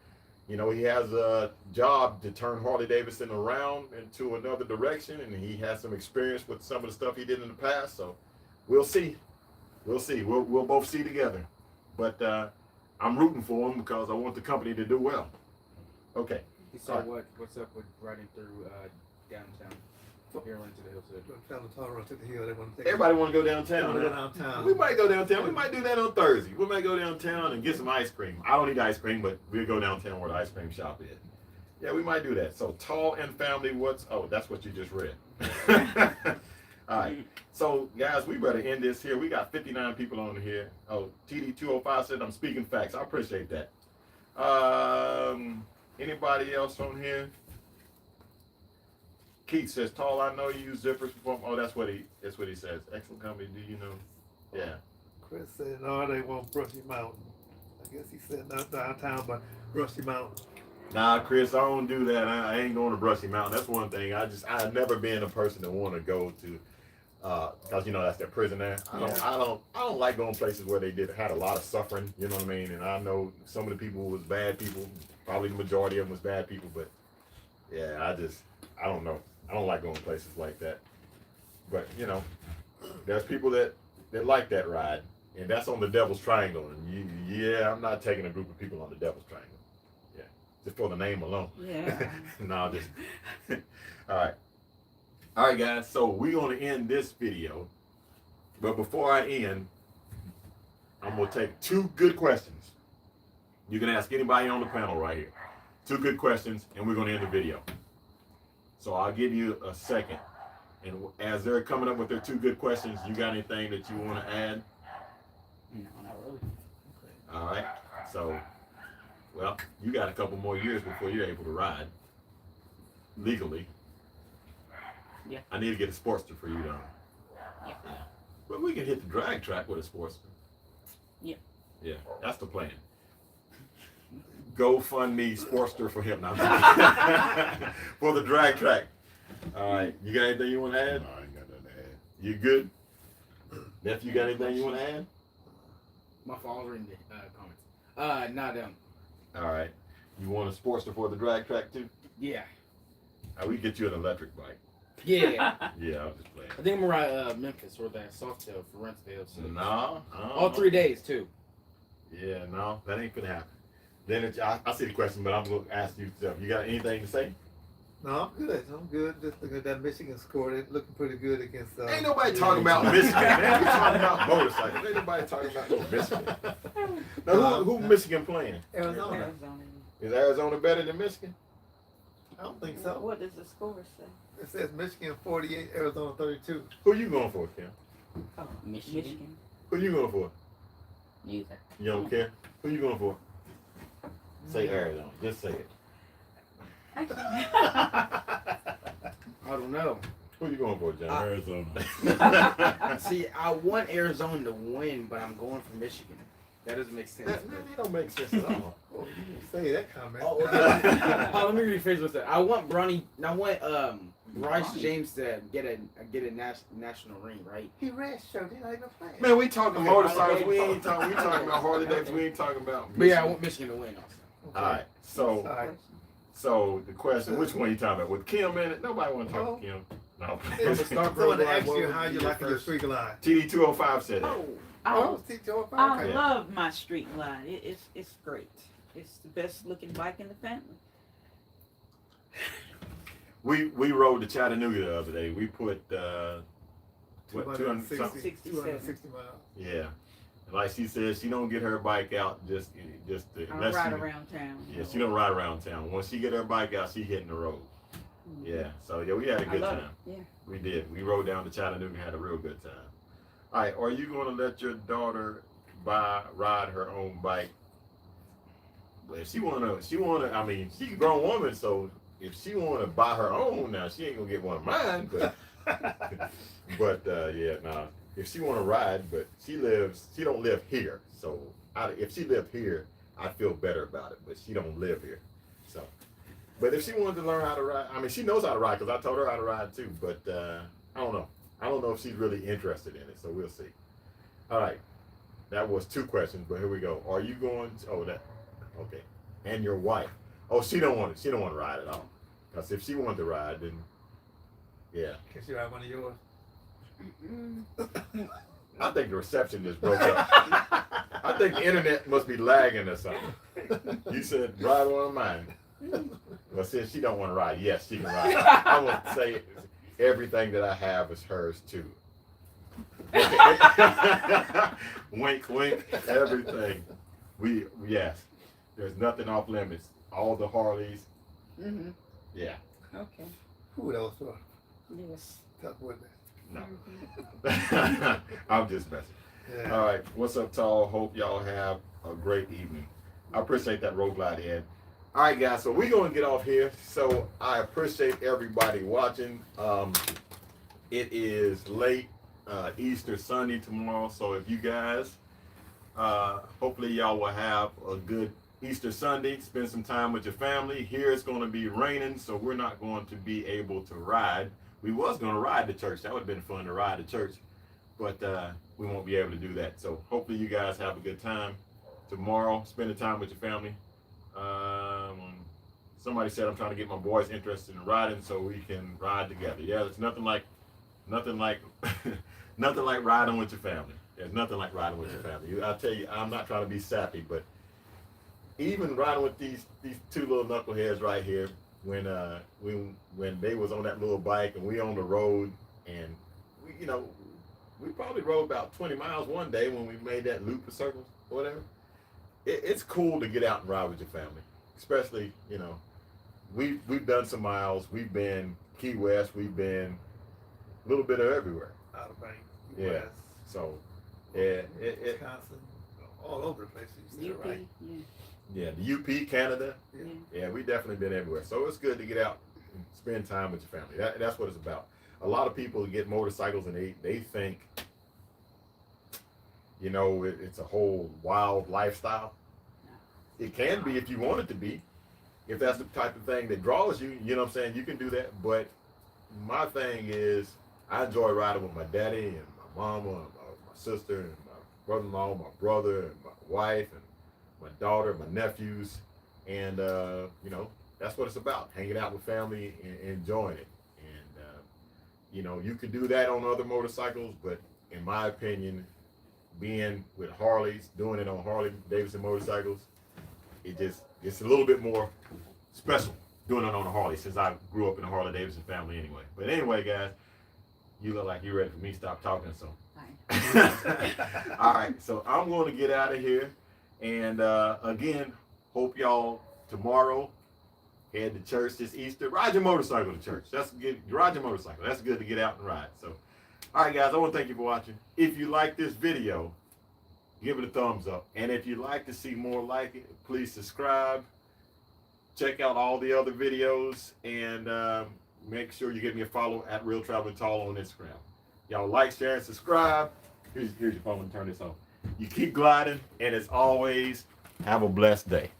he has a job to turn Harley-Davidson around into another direction, and he has some experience with some of the stuff he did in the past. So we'll see. We'll both see together. But I'm rooting for him because I want the company to do well. Okay. He saw what's up with riding through downtown. Here into the hills. Trying to tolerate to the hill. They want to take Everybody want to go They downtown. wanna go Huh? downtown. We might go downtown. We might do that on Thursday. We might go downtown and get some ice cream. I don't eat ice cream, but we'll go downtown where the ice cream shop is. Yeah, we might do that. So, Tall and Family, that's what you just read. All right. So, guys, we better end this here. We got 59 people on here. Oh, TD205 said I'm speaking facts. I appreciate that. Anybody else on here? Keith says, Tall, I know you use zippers before. Oh, that's what he says. Excellent company, do you know? Yeah. Chris said, no, they won't Brushy Mountain. I guess he said not downtown, but Brushy Mountain. Nah, Chris, I don't do that. I ain't going to Brushy Mountain. That's one thing. I've never been a person that want to go to, cause you know that's that prison there. I don't like going places where they had a lot of suffering. You know what I mean? And I know some of the people was bad people. Probably the majority of them was bad people. But yeah, I don't know. I don't like going places like that. But you know, there's people that like that ride, and that's on the Devil's Triangle. And yeah, I'm not taking a group of people on the Devil's Triangle. Just for the name alone. Yeah. No, just all right, guys. So we're gonna end this video, but before I end, I'm gonna take 2 good questions. You can ask anybody on the panel right here. 2 good questions, and we're gonna end the video. So I'll give you a second, and as they're coming up with their 2 good questions, you got anything that you want to add? No, not really. All right. So. Well, you got a couple more years before you're able to ride legally. Yeah. I need to get a Sportster for you, though. Yeah. But we can hit the drag track with a Sportster. Yeah. Yeah, that's the plan. Go fund me Sportster for him now. For the drag track. All right. You got anything you want to add? No, I ain't got nothing to add. You good? Nephew, you got anything you want to add? My father's reading the comments. Not them. All right. You want a Sportster for the drag track, too? Yeah. We can get you an electric bike. Yeah. Yeah, I'm just playing. I think I'm gonna ride Memphis or that Softail for Rentsdale. So. No. All 3 days too. Yeah, no, that ain't gonna happen. Then I see the question, but I'm gonna ask you stuff. You got anything to say? No, I'm good. I'm good. Just looking at that Michigan score. They're looking pretty good against. Ain't nobody talking about Michigan, man. We talking about motorcycles. Ain't nobody talking about no Michigan. Now, who Michigan playing? Arizona. Arizona. Is Arizona better than Michigan? I don't think so. What does the score say? It says Michigan 48, Arizona 32. Who you going for, Kim? Oh, Michigan. Who you going for? Neither. You don't care? Who you going for? Say Arizona. Just say it. I don't know. Who you going for, John? Arizona. See, I want Arizona to win, but I'm going for Michigan. That doesn't make sense. That don't make sense at all. Oh, you didn't say that comment. Oh, okay. Let me rephrase what's that. I want Bryce James to get a national ring, right? He red shirt. He's not even playing. Man, we talking motorcycles. We talking about Harley-Davidson. We ain't talking about But yeah, I want Michigan to win also. All right. All right. So the question, which one you talking about? With Kim in it? Nobody want to talk to Kim. No. Someone asked you how you like your street line. TD205 said it. Oh, I Okay. love my street line. It's great. It's the best looking bike in the family. We rode to Chattanooga the other day. We put what 260. 260 miles. Yeah. And like she said, she don't get her bike out just I unless ride she, around town. Yeah, she don't ride around town. Once she get her bike out, she hitting the road. Yeah. So yeah, we had a good love time. it. Yeah. We did. We rode down to Chattanooga and had a real good time. All right, are you going to let your daughter ride her own bike? Well, if she wanna. I mean, she's a grown woman, so if she wanna buy her own, now she ain't gonna get one of mine. But, yeah, nah. If she wanna ride, but she don't live here. So if she lived here, I'd feel better about it. But she don't live here, so. But if she wanted to learn how to ride, I mean, she knows how to ride because I told her how to ride too. But I don't know. I don't know if she's really interested in it, so we'll see. All right, that was 2 questions, but here we go. Are you going to, okay. And your wife. Oh, she don't want to ride at all. Because if she wanted to ride, then, yeah. Can she ride one of yours? I think the reception just broke up. I think the internet must be lagging or something. You said ride one of mine. Well, since she don't want to ride, yes, she can ride. I would say everything that I have is hers too. Wink, wink, everything. Yes, there's nothing off limits. All the Harleys. Mm-hmm. Yeah. Okay. Who else for? Yes. Talk with me. No. I'm just messing. Yeah. All right. What's up, Tall? Hope y'all have a great evening. I appreciate that road glide, Ed. All right, guys. So we're going to get off here. So I appreciate everybody watching. It is late Easter Sunday tomorrow. So if you guys, hopefully y'all will have a good Easter Sunday, spend some time with your family. Here it's going to be raining, so we're not going to be able to ride. We was going to ride to church. That would have been fun to ride to church, but we won't be able to do that. So hopefully you guys have a good time tomorrow, spending time with your family. Somebody said I'm trying to get my boys interested in riding so we can ride together. Yeah, there's nothing like nothing like riding with your family. There's nothing like riding with your family. I'll tell you, I'm not trying to be sappy, but even riding with these two little knuckleheads right here, when they was on that little bike and we on the road, and we probably rode about 20 miles one day when we made that loop of circles or whatever. It's cool to get out and ride with your family, especially we've done some miles. We've been Key West. We've been a little bit of everywhere. Outer Bank, Yeah. West, So it Wisconsin, all over the place. You said, UP, right? yeah. the UP, Canada. Yeah. Yeah, we definitely been everywhere. So it's good to get out and spend time with your family. That's what it's about. A lot of people get motorcycles and they think, it's a whole wild lifestyle. It can be if you want it to be. If that's the type of thing that draws you, you know what I'm saying, you can do that. But my thing is, I enjoy riding with my daddy and my mama and my sister and my brother-in-law, my brother and my wife and my daughter, my nephews. And, that's what it's about, hanging out with family and enjoying it. And, you can do that on other motorcycles, but in my opinion, being with Harleys, doing it on Harley-Davidson motorcycles, it's a little bit more special doing it on a Harley, since I grew up in a Harley-Davidson family anyway. But anyway, guys, you look like you're ready for me to stop talking, so. Fine. All right, so I'm going to get out of here. And again, hope y'all tomorrow head to church this Easter. Ride your motorcycle to church. That's good. Ride your motorcycle. That's good to get out and ride. So, all right, guys, I want to thank you for watching. If you like this video, give it a thumbs up. And if you'd like to see more like it, please subscribe. Check out all the other videos, and make sure you give me a follow at Real Traveling Tall on Instagram. Y'all like, share, and subscribe. Here's your phone. Turn this on. You keep gliding, and as always, have a blessed day.